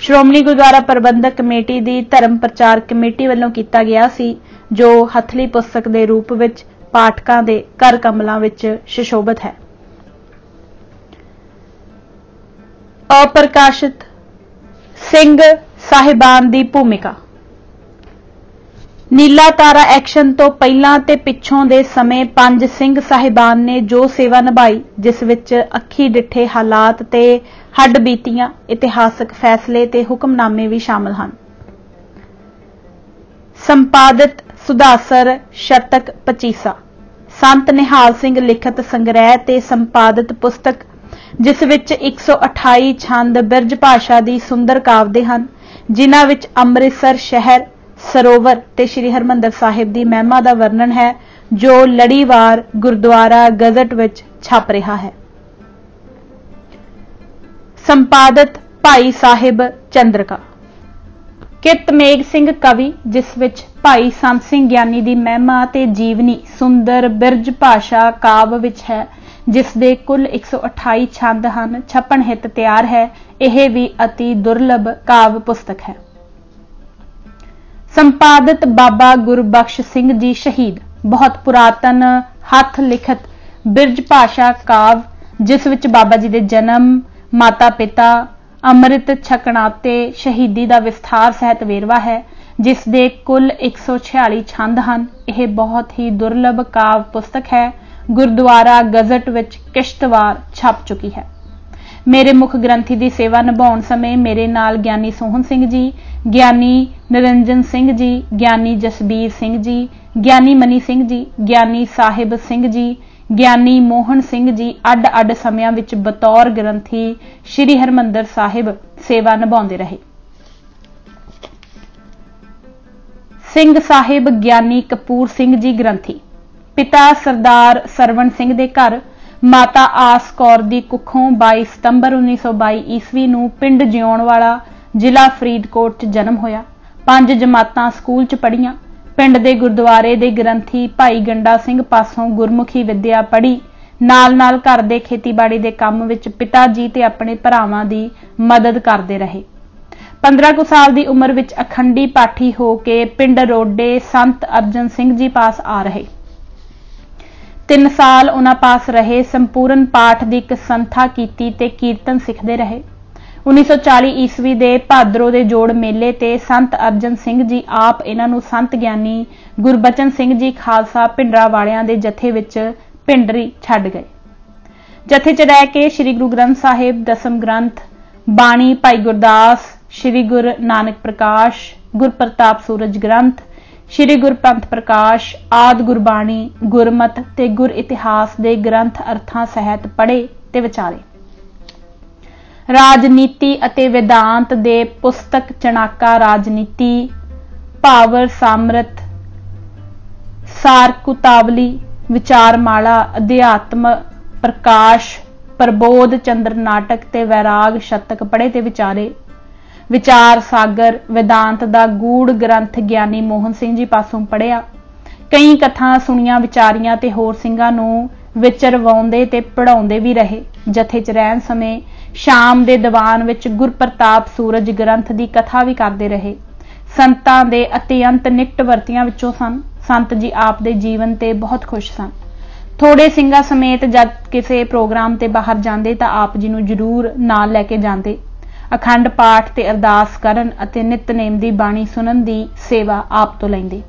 S1: श्रोमणी गुरुद्वारा प्रबंधक कमेटी दी धर्म प्रचार कमेटी वालों कीता गया सी, जो हथली पुस्तक दे रूप विच पाठकां दे घर कमलां विच सुशोभित है। अप्रकाशित सिंह साहिबान दी भूमिका। नीला तारा एक्शन तो पहलां ते पिछों दे समय 5 सिंह साहिबान ने जो सेवा निभाई, जिस विच अखी डिठे हालात ते हड्ड बीतियां इतिहासक फैसले ते हुक्मनामे भी शामिल हैं। संपादित सुधासर शतक पचीसा संत निहाल सिंह लिखत संग्रह ते संपादित पुस्तक, जिस विच 128 छंद बिरज भाषा दी सुंदर काव्य हैं, जिन्हां विच अमृतसर शहर सरोवर ते श्री हरमंदर साहिब दी महिमा दा वर्णन है, जो लड़ीवार गुरुद्वारा गजट विच छप रहा है। संपादित भाई साहिब चंद्रका। किरत मेघ सिंह कवि, जिस विच भाई संत सिंह ज्ञानी दी महिमा ते जीवनी सुंदर बिरज भाषा काव्य विच है, जिस दे कुल 128 छंद हैं, छपन हित तैयार है। यह भी अति दुर्लभ काव्य पुस्तक है। संपादित बाबा गुरबख्श सिंह जी शहीद, बहुत पुरातन हथ लिखत बिरज भाषा काव्य, जिस विच बाबा जी दे जन्म, माता पिता, अमृत छकणाते, शहीदी दा विस्तार सहित वेरवा है, जिस दे कुल 146 छंद हैं। यह बहुत ही दुर्लभ काव्य पुस्तक है। गुरुद्वारा गजट विच किश्तवार छप चुकी है। मेरे मुख ग्रंथी की सेवा निभाउण समय मेरे नाल ज्ञानी सोहन सिंह जी, ज्ञानी निरंजन सिंह जी, ज्ञानी जसबीर सिंह जी, ज्ञानी मनी सिंह जी, ज्ञानी साहिब सिंह जी, ज्ञानी मोहन सिंह जी अड अड समयां विच बतौर ग्रंथी श्री हरमंदर साहिब सेवा निभाउंदे रहे। सिंह साहिब ज्ञानी कपूर सिंह जी ग्रंथी, पिता सरदार सरवण सिंह दे घर, माता आस कौर दी कुखों 22 सितंबर 1922 ईस्वी नूं पिंड जिउणवाला जिला फरीदकोट च जन्म होया। 5 जमातां स्कूल च पढ़ियां। पिंड दे गुरुद्वारे दे ग्रंथी भाई गंडा सिंह पासों गुरमुखी विद्या पढ़ी। नाल नाल घर दे खेतीबाड़ी दे काम विच पिता जी ते अपने भरावां दी मदद करदे रहे। 15 साल दी उम्र विच अखंडी पाठी हो के पिंड रोडे संत अर्जन सिंह जी पास आ रहे। 3 साल उन्हां पास रहे, संपूर्ण पाठ दी संथा कीती ते कीर्तन सिखदे रहे। 1940 ईस्वी दे भादरों दे जोड़ मेले ते संत अर्जन सिंह जी आप इन्हां नूं संत ज्ञानी गुरबचन सिंह जी खालसा भिंडरांवालियां दे जथे विच भिंडरी छड्ड गए। जथे च रह के श्री गुरु ग्रंथ साहिब, दसम ग्रंथ, बाणी भाई गुरदास, श्री गुरु नानक प्रकाश, गुरप्रताप सूरज ग्रंथ, श्री गुरु पंथ प्रकाश आदि गुरबाणी, गुरमत ते गुर इतिहास दे ग्रंथ अर्थां सहित पढ़े ते विचारे। राजनीति अते वेदांत दे पुस्तक चनाका राजनीति, भावर सामर्थ, सारकुतावली, विचारमाला, अध्यात्म प्रकाश, प्रबोध चंद्र नाटक ते वैराग शतक पढ़े ते विचारे। विचार सागर वेदांत दा गूढ़ ग्रंथ ज्ञानी मोहन सिंह जी पासों पढ़िया। कई कथा सुनिया विचारियां ते होर ਸਿੰਘਾਂ ਨੂੰ विचरवाउंदे ते पढ़ाउंदे भी रहे। जथे च रहन समय शाम दे दीवान विच गुरप्रताप सूरज ग्रंथ दी कथा भी करते रहे। संतां दे अत्यंत निकट वरतियां विचों सन। संत जी आप दे जीवन ते बहुत खुश सन। थोड़े ਸਿੰਘਾਂ समेत जद किसी प्रोग्राम ते बाहर जांदे तां आप जी नूं जरूर नाल लैके जांदे। अखंड पाठ ते अरदास करन अते नितनेम दी बाणी सुनन दी सेवा आप तो लैंदे।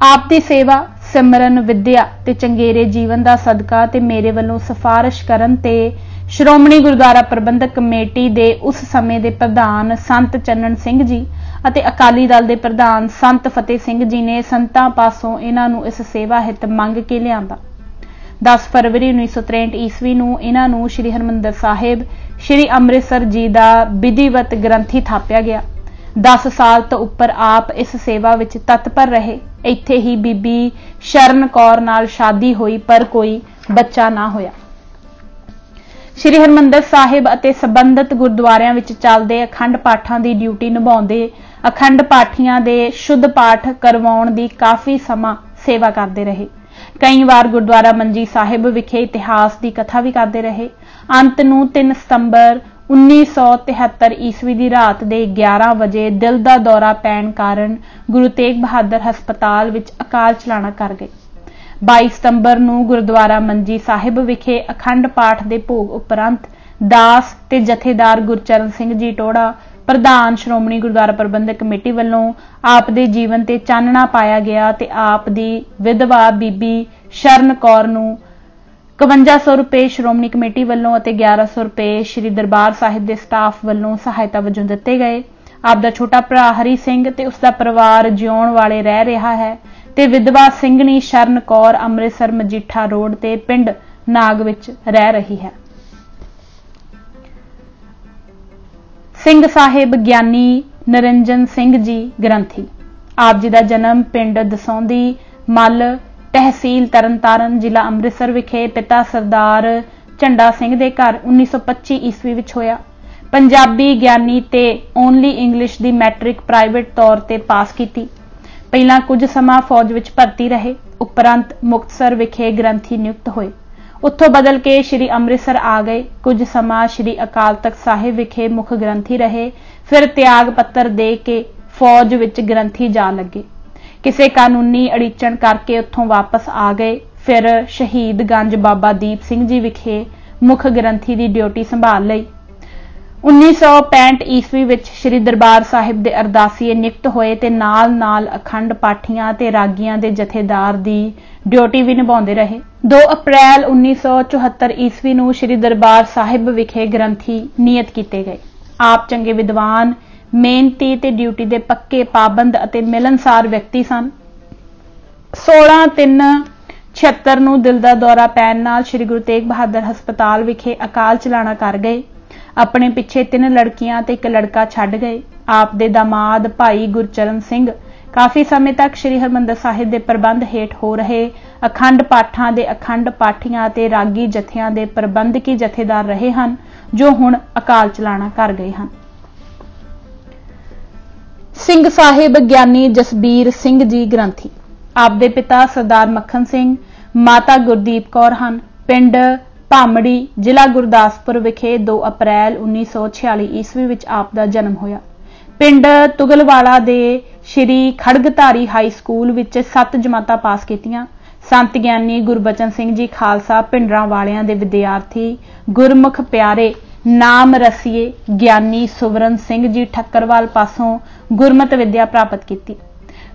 S1: आप दी सेवा सिमरन विद्या ते चंगेरे जीवन दा सदका ते मेरे वल्लों सिफारिश करन ते श्रोमणी गुरुद्वारा प्रबंधक कमेटी दे उस समय दे प्रधान संत चन्नन सिंह जी ਅਤੇ अकाली दल के प्रधान संत फतेह सिंह जी ने संतां पासों इन्हां नूं इस सेवा हित मंग के लिआंदा। 10 फरवरी 1963 ईस्वी नूं इन्हां नूं श्री हरमंदर साहिब श्री अमृतसर जी का विधिवत ग्रंथी थापिया गया। 10 साल तो उपर आप इस सेवा विच तत्पर रहे। इत्थे ही बीबी शरण कौर नाल शादी हुई पर कोई बच्चा ना होया। श्री हरमंदर साहिब अते संबंधित गुरुद्वारियां विच चलदे अखंड पाठां दी ड्यूटी निभाउंदे अखंड पाठियां दे शुद्ध पाठ करवाउण दी काफी समा सेवा करते रहे। कई बार गुरुद्वारा मंजी साहिब विखे इतिहास की कथा भी करते रहे। अंत नूं 3 सितंबर 1973 ईस्वी की रात के 11 बजे दिल का दौरा पैण कारण गुरु तेग बहादुर हस्पताल विच अकाल चलाना कर गए। 22 सितंबर नूं गुरुद्वारा मंजी साहिब विखे अखंड पाठ के भोग उपरंत दास ते जथेदार गुरचरण सिंह जी टोड़ा प्रधान श्रोमणी गुरुद्वारा प्रबंधक कमेटी वालों आप दे जीवन ते चानना पाया गया ते आप दी विधवा बीबी शरण कौर नूं 5100 रुपए श्रोमणी कमेटी वालों अते 1100 रुपए श्री दरबार साहिब दे स्टाफ वालों सहायता वजों दिते गए। आप दा छोटा भरा हरी सिंह ते उसका परिवार जिउण वाले रह रहा है ते विधवा ਸਿੰਘਣੀ शरण कौर अमृतसर मजीठा रोड ते पिंड नाग विच रह रही है। सिंह साहिब ज्ञानी निरंजन सिंह जी ग्रंथी। आप जी का जन्म पिंड दसौंदी मल तहसील तरनतारन जिला अमृतसर विखे पिता सरदार झंडा सिंह दे घर 1925 ईस्वी विच होया। पंजाबी ज्ञानी ते ओनली इंग्लिश दी मैट्रिक प्राइवेट तौर ते पास की। पहला कुछ समा फौज विच भर्ती रहे। उपरंत मुक्तसर विखे ग्रंथी नियुक्त होए। उत्थों बदल के श्री अमृतसर आ गए। कुछ समा श्री अकाल तख्त साहिब विखे मुख ग्रंथी रहे। फिर त्याग पत्र दे के फौज विच ग्रंथी जा लगे। किसी कानूनी अड़ीचण करके उत्थों वापस आ गए। फिर शहीद गंज बाबा दीप सिंह जी विखे मुख ग्रंथी की ड्यूटी संभाल लई। 1965 ईस्वी विच श्री दरबार साहिब दे अरदासीए नियुक्त होए ते नाल नाल अखंड पाठियां ते रागियां दे जथेदार दी ड्यूटी भी निभाउंदे रहे। 2 अप्रैल 1974 ईस्वी नूं श्री दरबार साहिब विखे ग्रंथी नियत कीते गए। आप चंगे विद्वान मेहनती ते ड्यूटी दे पक्के पाबंद अते मिलनसार व्यक्ति सन। 16/3/76 नूं दिल दा दौरा पैण नाल श्री गुरु तेग बहादुर हस्पताल विखे अकाल चलाना कर गए। अपने पिछे 3 लड़कियां ते 1 लड़का छड्ड गए। आप दे दामाद भाई गुरचरण सिंह काफी समय तक श्री हरमंदर साहिब दे प्रबंध हेठ हो रहे अखंड पाठां दे अखंड पाठियां ते रागी जथियां दे प्रबंधकी जथेदार रहे हैं जो हुण अकाल चलाना कर गए हैं। सिंह साहिब ज्ञानी जसबीर सिंह जी ग्रंथी। आप दे पिता सरदार मक्खन सिंह माता गुरदीप कौर हैं। पिंड भामड़ी जिला गुरदासपुर विखे 2 अप्रैल 1946 ईस्वी विच आप दा जन्म होया। पिंड तुगलवाला दे श्री खड़गधारी हाई स्कूल विच 7 जमातां पास कीतियां। संत ज्ञानी गुरबचन सिंह जी खालसा पिंडरां वालियां दे विद्यार्थी गुरमुख प्यारे नाम रसीए ज्ञानी सुवਰਨ सिंह जी ठक्करवाल पासों गुरमत विद्या प्राप्त की।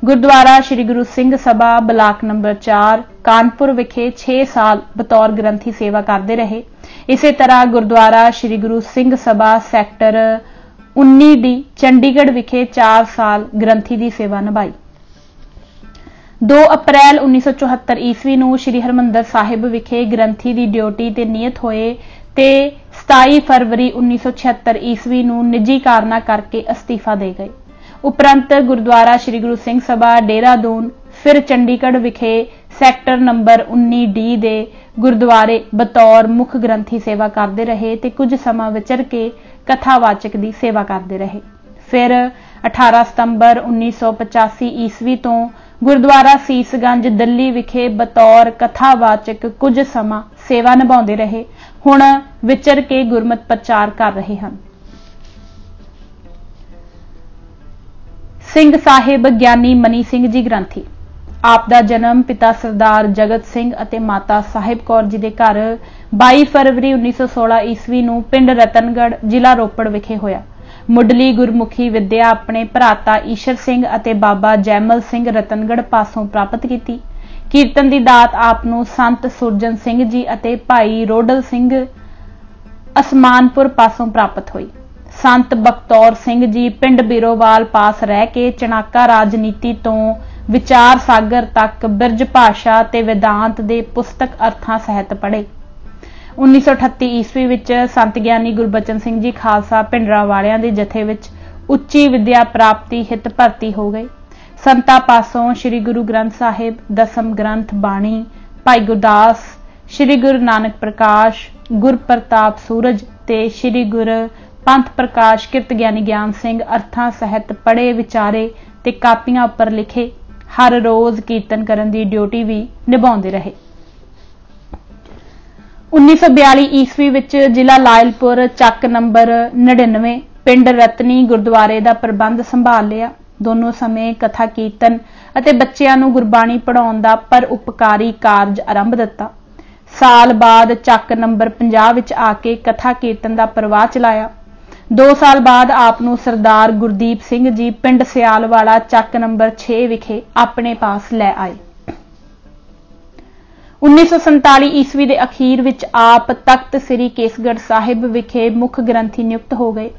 S1: गुरुद्वारा श्री गुरु सिंह सभा ब्लाक नंबर 4 कानपुर विखे 6 साल बतौर ग्रंथी सेवा करते रहे। इसी तरह गुरुद्वारा श्री गुरु सिंह सभा सैक्टर 19D चंडीगढ़ विखे 4 साल ग्रंथी की सेवा निभाई। 2 अप्रैल 1974 ईस्वी नूं श्री हरमंदर साहिब विखे ग्रंथी की ड्यूटी ते नियत होए ते 27 फरवरी 1976 ईस्वी ਨੂੰ ਨਿੱਜੀ ਕਾਰਨਾਂ ਕਰਕੇ ਅਸਤੀਫਾ ਦੇ ਗਏ। ਉਪਰੰਤ ਗੁਰਦੁਆਰਾ ਸ੍ਰੀ ਗੁਰੂ ਸਿੰਘ ਸਭਾ ਦੇਹਰਾਦੂਨ ਫਿਰ ਚੰਡੀਗੜ੍ਹ ਵਿਖੇ ਸੈਕਟਰ ਨੰਬਰ 19D ਦੇ ਗੁਰਦੁਆਰੇ ਬਤੌਰ ਮੁੱਖ ਗ੍ਰੰਥੀ ਸੇਵਾ ਕਰਦੇ ਰਹੇ ਤੇ ਕੁਝ ਸਮਾਂ ਵਿਚਰ ਕੇ ਕਥਾਵਾਚਕ ਦੀ ਸੇਵਾ ਕਰਦੇ ਰਹੇ। ਫਿਰ 18 ਸਤੰਬਰ 1985 ਈਸਵੀ ਤੋਂ ਗੁਰਦੁਆਰਾ ਸੀਸਗੰਜ ਦਿੱਲੀ ਵਿਖੇ ਬਤੌਰ ਕਥਾਵਾਚਕ ਕੁਝ ਸਮਾਂ ਸੇਵਾ ਨਿਭਾਉਂਦੇ ਰਹੇ। ਹੁਣ ਵਿਚਰ ਕੇ ਗੁਰਮਤਿ ਪ੍ਰਚਾਰ ਕਰ ਰਹੇ ਹਨ। ਸਿੰਘ ਸਾਹਿਬ ਗਿਆਨੀ ਮਨੀ ਸਿੰਘ ਜੀ ਗ੍ਰੰਥੀ। ਆਪ ਦਾ ਜਨਮ ਪਿਤਾ ਸਰਦਾਰ ਜਗਤ ਸਿੰਘ ਅਤੇ ਮਾਤਾ ਸਾਹਿਬ ਕੌਰ ਜੀ ਦੇ ਘਰ 22 ਫਰਵਰੀ 1916 ਈਸਵੀ ਨੂੰ ਪਿੰਡ ਰਤਨਗੜ੍ਹ ਜ਼ਿਲ੍ਹਾ ਰੋਪੜ ਵਿਖੇ ਹੋਇਆ। ਮੁੱਢਲੀ ਗੁਰਮੁਖੀ ਵਿੱਦਿਆ ਆਪਣੇ ਭਰਾਤਾ ਈਸ਼ਰ ਸਿੰਘ ਅਤੇ ਬਾਬਾ ਜੈਮਲ ਸਿੰਘ ਰਤਨਗੜ੍ਹ ਪਾਸੋਂ ਪ੍ਰਾਪਤ ਕੀਤੀ। ਕੀਰਤਨ ਦੀ ਦਾਤ ਆਪ ਨੂੰ ਸੰਤ ਸੁਰਜਨ ਸਿੰਘ ਜੀ ਅਤੇ ਭਾਈ ਰੋਡਲ ਸਿੰਘ ਅਸਮਾਨਪੁਰ ਪਾਸੋਂ ਪ੍ਰਾਪਤ ਹੋਈ। ਸੰਤ ਬਖਤੌਰ ਸਿੰਘ ਜੀ ਪਿੰਡ ਬੀਰੋਵਾਲ ਪਾਸ ਰਹਿ ਕੇ ਚਣਾਕਾ ਰਾਜਨੀਤੀ ਤੋਂ ਵਿਚਾਰ ਸਾਗਰ ਤੱਕ ਬਿਰਜ ਭਾਸ਼ਾ ਤੇ ਵਿਦਾਂਤ ਦੇ ਪੁਸਤਕ ਅਰਥਾਂ ਸਹਿਤ ਪੜ੍ਹੇ। 1938 ਈਸਵੀ ਵਿੱਚ ਸੰਤ ਗਿਆਨੀ ਗੁਰਬਚਨ ਸਿੰਘ ਜੀ ਖਾਲਸਾ ਭਿੰਡਰਾਂਵਾਲਿਆਂ ਦੇ ਜਥੇ ਵਿੱਚ ਉੱਚੀ ਵਿਦਿਆ ਪ੍ਰਾਪਤੀ ਹਿਤ ਭਰਤੀ ਹੋ ਗਏ। ਸੰਤਾਂ ਪਾਸੋਂ ਸ੍ਰੀ ਗੁਰੂ ਗ੍ਰੰਥ ਸਾਹਿਬ, ਦਸਮ ਗ੍ਰੰਥ ਬਾਣੀ, ਭਾਈ ਗੁਰਦਾਸ, ਸ੍ਰੀ ਗੁਰੂ ਨਾਨਕ ਪ੍ਰਕਾਸ਼, ਗੁਰਪ੍ਰਤਾਪ ਸੂਰਜ ਤੇ ਸ੍ਰੀ ਗੁਰ ਪੰਥ ਪ੍ਰਕਾਸ਼ ਕਿਰਤ ਗਿਆਨੀ ਗਿਆਨ ਸਿੰਘ ਅਰਥਾਂ ਸਹਿਤ ਪੜ੍ਹੇ ਵਿਚਾਰੇ ਤੇ ਕਾਪੀਆਂ ਉੱਪਰ ਲਿਖੇ। ਹਰ ਰੋਜ਼ ਕੀਰਤਨ ਕਰਨ ਦੀ ਡਿਊਟੀ ਵੀ ਨਿਭਾਉਂਦੇ ਰਹੇ। 1942 ਈਸਵੀ ਵਿੱਚ ਜ਼ਿਲ੍ਹਾ ਲਾਇਲਪੁਰ ਚੱਕ ਨੰਬਰ 99 ਪਿੰਡ ਰਤਨੀ ਗੁਰਦੁਆਰੇ ਦਾ ਪ੍ਰਬੰਧ ਸੰਭਾਲ ਲਿਆ। ਦੋਨੋਂ ਸਮੇਂ ਕਥਾ ਕੀਰਤਨ ਅਤੇ ਬੱਚਿਆਂ ਨੂੰ ਗੁਰਬਾਣੀ ਪੜ੍ਹਾਉਣ ਦਾ ਪਰਉਪਕਾਰੀ ਕਾਰਜ ਆਰੰਭ ਦਿੱਤਾ। ਸਾਲ ਬਾਅਦ ਚੱਕ ਨੰਬਰ 50 ਵਿੱਚ ਆ ਕੇ ਕਥਾ ਕੀਰਤਨ ਦਾ ਪ੍ਰਵਾਹ ਚਲਾਇਆ। 2 ਸਾਲ ਬਾਅਦ ਆਪ ਨੂੰ ਸਰਦਾਰ ਗੁਰਦੀਪ ਸਿੰਘ ਜੀ ਪਿੰਡ ਸਿਆਲਵਾਲਾ ਚੱਕ ਨੰਬਰ 6 ਵਿਖੇ ਆਪਣੇ ਪਾਸ ਲੈ ਆਏ। 1947 ਈਸਵੀ ਦੇ ਅਖੀਰ ਵਿੱਚ ਆਪ ਤਖਤ ਸ੍ਰੀ ਕੇਸਗੜ੍ਹ ਸਾਹਿਬ ਵਿਖੇ ਮੁੱਖ ਗ੍ਰੰਥੀ ਨਿਯੁਕਤ ਹੋ ਗਏ।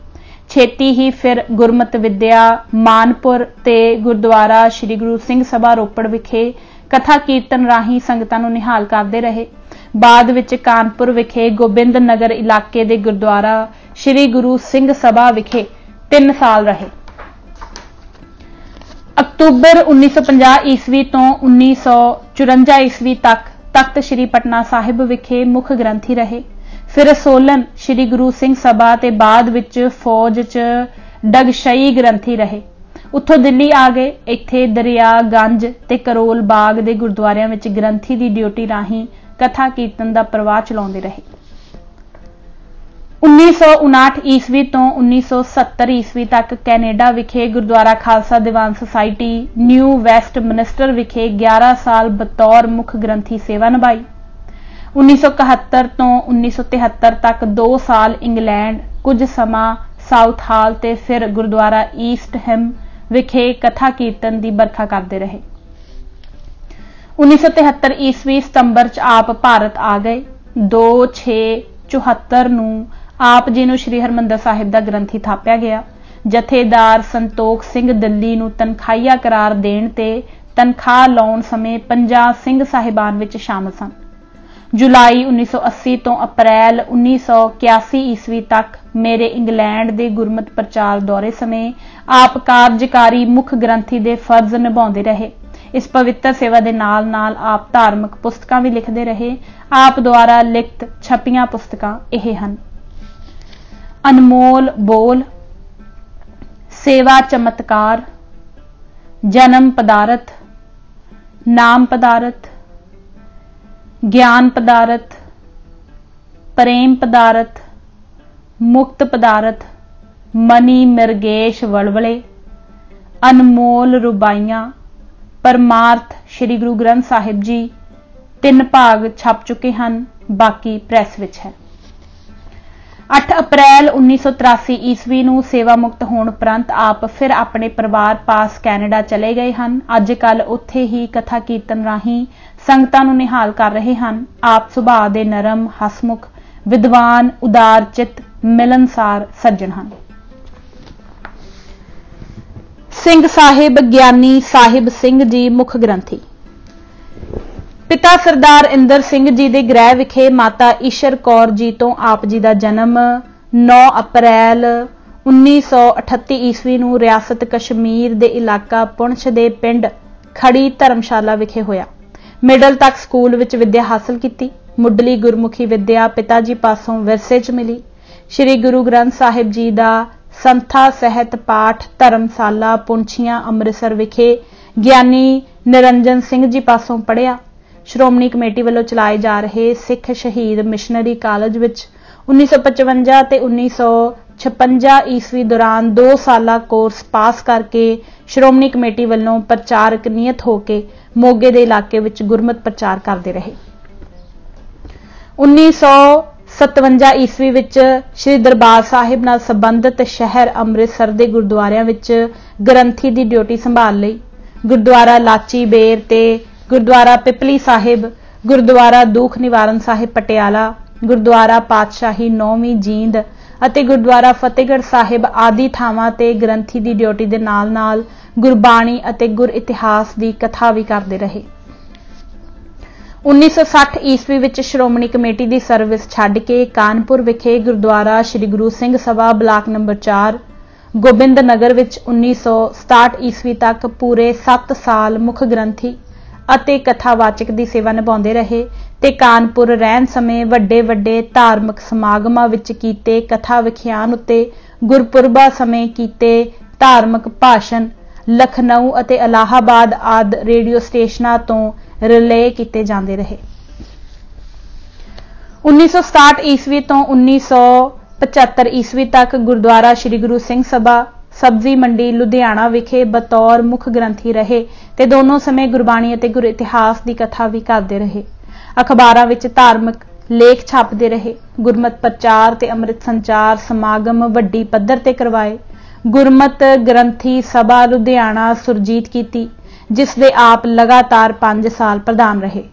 S1: ਛੇਤੀ ਹੀ ਫਿਰ ਗੁਰਮਤਿ ਵਿਦਿਆ ਮਾਨਪੁਰ ਤੇ ਗੁਰਦੁਆਰਾ ਸ੍ਰੀ ਗੁਰੂ ਸਿੰਘ ਸਭਾ ਰੋਪੜ ਵਿਖੇ ਕਥਾ ਕੀਰਤਨ ਰਾਹੀਂ ਸੰਗਤਾਂ ਨੂੰ ਨਿਹਾਲ ਕਰਦੇ ਰਹੇ। ਬਾਅਦ ਵਿੱਚ ਕਾਨਪੁਰ ਵਿਖੇ ਗੋਬਿੰਦ ਨਗਰ ਇਲਾਕੇ ਦੇ ਗੁਰਦੁਆਰਾ ਸ੍ਰੀ ਗੁਰੂ ਸਿੰਘ ਸਭਾ ਵਿਖੇ 3 ਸਾਲ ਰਹੇ। ਅਕਤੂਬਰ 1950 ਈਸਵੀ ਤੋਂ 1954 ਈਸਵੀ ਤੱਕ ਤਖਤ ਸ੍ਰੀ ਪਟਨਾ ਸਾਹਿਬ ਵਿਖੇ ਮੁੱਖ ਗ੍ਰੰਥੀ ਰਹੇ। ਫਿਰ ਸੋਲਨ ਸ੍ਰੀ ਗੁਰੂ ਸਿੰਘ ਸਭਾ ਤੇ ਬਾਅਦ ਵਿੱਚ ਫੌਜ 'ਚ ਡਗਸ਼ਈ ਗ੍ਰੰਥੀ ਰਹੇ। ਉੱਥੋਂ ਦਿੱਲੀ ਆ ਗਏ। ਇੱਥੇ ਦਰਿਆ ਗੰਜ ਤੇ ਕਰੋਲ ਬਾਗ ਦੇ ਗੁਰਦੁਆਰਿਆਂ ਵਿੱਚ ਗ੍ਰੰਥੀ ਦੀ ਡਿਊਟੀ ਰਾਹੀਂ ਕਥਾ ਕੀਰਤਨ ਦਾ ਪ੍ਰਵਾਹ ਚਲਾਉਂਦੇ ਰਹੇ। 1959 ਈਸਵੀ ਤੋਂ 1970 ਈਸਵੀ ਤੱਕ ਕੈਨੇਡਾ ਵਿਖੇ Gurdwara Khalsa Diwan society new West minister ਵਿਖੇ 11 ਸਾਲ ਬਤੌਰ ਮੁੱਖ ਗ੍ਰੰਥੀ ਸੇਵਾ ਨਿਭਾਈ। 1971 ਤੋਂ 1973 ਤੱਕ 2 ਸਾਲ ਇੰਗਲੈਂਡ, ਕੁਝ ਸਮਾਂ ਸਾਊਥ ਹਾਲ ਤੇ ਫਿਰ ਗੁਰਦੁਆਰਾ ਈਸਟ ਹਿਮ ਵਿਖੇ ਕਥਾ ਕੀਰਤਨ ਦੀ ਬਰਖਾ ਕਰਦੇ ਰਹੇ। 1973 ਈਸਵੀ ਸਤੰਬਰ 'ਚ ਆਪ ਭਾਰਤ ਆ ਗਏ। 2/6/74 ਨੂੰ ਆਪ ਜੀ ਨੂੰ ਸ੍ਰੀ ਹਰਿਮੰਦਰ ਸਾਹਿਬ ਦਾ ਗ੍ਰੰਥੀ ਥਾਪਿਆ ਗਿਆ। ਜਥੇਦਾਰ ਸੰਤੋਖ ਸਿੰਘ ਦਿੱਲੀ ਨੂੰ ਤਨਖਾਹੀਆ ਕਰਾਰ ਦੇਣ ਤੇ ਤਨਖਾਹ ਲਾਉਣ ਸਮੇਂ 50 ਸਿੰਘ ਸਾਹਿਬਾਨ ਵਿੱਚ ਸ਼ਾਮਲ ਸਨ। ਜੁਲਾਈ 1980 ਤੋਂ ਅਪ੍ਰੈਲ 1981 ਈਸਵੀ ਤੱਕ ਮੇਰੇ ਇੰਗਲੈਂਡ ਦੇ ਗੁਰਮਤਿ ਪ੍ਰਚਾਰ ਦੌਰੇ ਸਮੇਂ ਆਪ ਕਾਰਜਕਾਰੀ ਮੁੱਖ ਗ੍ਰੰਥੀ ਦੇ ਫਰਜ਼ ਨਿਭਾਉਂਦੇ ਰਹੇ। ਇਸ ਪਵਿੱਤਰ ਸੇਵਾ ਦੇ ਨਾਲ ਨਾਲ ਆਪ ਧਾਰਮਿਕ ਪੁਸਤਕਾਂ ਵੀ ਲਿਖਦੇ ਰਹੇ। ਆਪ ਦੁਆਰਾ ਲਿਖਤ ਛਪੀਆਂ ਪੁਸਤਕਾਂ ਇਹ ਹਨ: ਅਨਮੋਲ ਬੋਲ, ਸੇਵਾ ਚਮਤਕਾਰ, ਜਨਮ ਪਦਾਰਥ, ਨਾਮ ਪਦਾਰਥ, ਗਿਆਨ ਪਦਾਰਥ, ਪ੍ਰੇਮ ਪਦਾਰਥ, ਮੁਕਤ ਪਦਾਰਥ, ਮਨੀ ਮਿਰਗੇਸ਼ ਵਲਵਲੇ, ਅਨਮੋਲ ਰੁਬਾਈਆਂ, ਪਰਮਾਰਥ ਸ੍ਰੀ ਗੁਰੂ ਗ੍ਰੰਥ ਸਾਹਿਬ ਜੀ। 3 ਭਾਗ ਛਪ ਚੁੱਕੇ ਹਨ, ਬਾਕੀ ਪ੍ਰੈਸ ਵਿੱਚ ਹੈ। 8 ਅਪ੍ਰੈਲ 1983 ਈਸਵੀ ਨੂੰ ਸੇਵਾ ਮੁਕਤ ਹੋਣ ਉਪਰੰਤ ਆਪ ਫਿਰ ਆਪਣੇ ਪਰਿਵਾਰ ਪਾਸ ਕੈਨੇਡਾ ਚਲੇ ਗਏ ਹਨ। ਅੱਜ ਕੱਲ ਉੱਥੇ ਹੀ ਕਥਾ ਕੀਰਤਨ ਰਾਹੀਂ ਸੰਗਤਾਂ ਨੂੰ ਨਿਹਾਲ ਕਰ ਰਹੇ ਹਨ। ਆਪ ਸੁਭਾਅ ਦੇ ਨਰਮ, ਹਸਮੁਖ, ਵਿਦਵਾਨ, ਉਦਾਰ ਚਿੱਤ, ਮਿਲਨਸਾਰ ਸੱਜਣ ਹਨ। ਸਿੰਘ ਸਾਹਿਬ ਗਿਆਨੀ ਸਾਹਿਬ ਸਿੰਘ ਜੀ ਮੁੱਖ ਗ੍ਰੰਥੀ। पिता सरदार इंदर सिंह जी के गृह विखे माता ईशर कौर जी तो आप जी का जन्म 9 अप्रैल 1938 ईस्वी नूं रियासत कश्मीर दे इलाका पुंछ दे पिंड खड़ी धर्मशाला विखे होया। मिडल तक स्कूल विच विद्या हासिल की। मुढ़ली गुरमुखी विद्या पिता जी पासों विरसे च मिली। श्री गुरु ग्रंथ साहिब जी का संथा सहित पाठ धर्मशाला पुंछियां अमृतसर विखे ज्ञानी निरंजन सिंह जी पासों पढ़िया। श्रोमणी कमेटी वालों चलाए जा रहे सिख शहीद मिशनरी कॉलेज विच 1955 ते 1956 ईस्वी दौरान 2 साला कोर्स पास करके श्रोमणी कमेटी वालों प्रचारक नियत होके मोगे दे इलाके विच गुरमत प्रचार करते रहे। 1957 ईस्वी विच श्री दरबार साहिब नाल संबंधित शहर अमृतसर दे गुरुद्वारियां विच ग्रंथी दी ड्यूटी संभाल लई। गुरुद्वारा लाची बेर ते गुरुद्वारा पिपली साहिब, गुरुद्वारा दुख निवारण साहिब पटियाला, गुरुद्वारा पातशाही 9वीं जींद ਅਤੇ गुरुद्वारा फतेहगढ़ साहिब आदि ਥਾਵਾਂ ਤੇ ग्रंथी ਦੀ ਡਿਊਟੀ ਦੇ ਨਾਲ-ਨਾਲ ਗੁਰਬਾਣੀ ਅਤੇ ਗੁਰ ਇਤਿਹਾਸ ਦੀ ਕਥਾ ਵੀ ਕਰਦੇ ਰਹੇ। 1960 ਈਸਵੀ ਵਿੱਚ ਸ਼੍ਰੋਮਣੀ ਕਮੇਟੀ ਦੀ ਸਰਵਿਸ ਛੱਡ ਕੇ ਕਾਨਪੁਰ ਵਿਖੇ ਗੁਰਦੁਆਰਾ ਸ੍ਰੀ ਗੁਰੂ ਸਿੰਘ ਸਭਾ ਬਲਾਕ ਨੰਬਰ 4 ਗੋਬਿੰਦ ਨਗਰ ਵਿੱਚ 1967 ਈਸਵੀ ਤੱਕ ਪੂਰੇ 7 ਸਾਲ ਮੁੱਖ ਗ੍ਰੰਥੀ ਅਤੇ ਕਥਾਵਾਚਕ ਦੀ ਸੇਵਾ ਨਿਭਾਉਂਦੇ ਰਹੇ ਤੇ ਕਾਨਪੁਰ ਰਹਿਣ ਸਮੇਂ ਵੱਡੇ ਧਾਰਮਿਕ ਸਮਾਗਮਾਂ ਵਿੱਚ ਕੀਤੇ ਕਥਾ ਵਿਖਿਆਨ ਉੱਤੇ ਗੁਰਪੁਰਬਾਂ ਸਮੇਂ ਕੀਤੇ ਧਾਰਮਿਕ ਭਾਸ਼ਣ ਲਖਨਊ ਅਤੇ ਇਲਾਹਾਬਾਦ ਆਦਿ ਰੇਡੀਓ ਸਟੇਸ਼ਨਾਂ ਤੋਂ ਰਿਲੇ ਕੀਤੇ ਜਾਂਦੇ ਰਹੇ। 1967 ਈਸਵੀ ਤੋਂ 1975 ਈਸਵੀ ਤੱਕ ਗੁਰਦੁਆਰਾ ਸ੍ਰੀ ਗੁਰੂ ਸਿੰਘ ਸਭਾ ਸਬਜ਼ੀ ਮੰਡੀ ਲੁਧਿਆਣਾ ਵਿਖੇ ਬਤੌਰ ਮੁੱਖ ਗ੍ਰੰਥੀ ਰਹੇ ਤੇ ਦੋਨੋਂ ਸਮੇਂ ਗੁਰਬਾਣੀ ਅਤੇ ਗੁਰ ਇਤਿਹਾਸ ਦੀ ਕਥਾ ਵੀ ਕਰਦੇ ਰਹੇ। ਅਖਬਾਰਾਂ ਵਿੱਚ ਧਾਰਮਿਕ ਲੇਖ ਛਾਪਦੇ ਰਹੇ। ਗੁਰਮਤ ਪ੍ਰਚਾਰ ਤੇ ਅੰਮ੍ਰਿਤ ਸੰਚਾਰ ਸਮਾਗਮ ਵੱਡੀ ਪੱਧਰ ਤੇ ਕਰਵਾਏ। ਗੁਰਮਤ ਗ੍ਰੰਥੀ ਸਭਾ ਲੁਧਿਆਣਾ ਸੁਰਜੀਤ ਕੀਤੀ, ਜਿਸ ਦੇ ਆਪ ਲਗਾਤਾਰ 5 ਸਾਲ ਪ੍ਰਧਾਨ ਰਹੇ।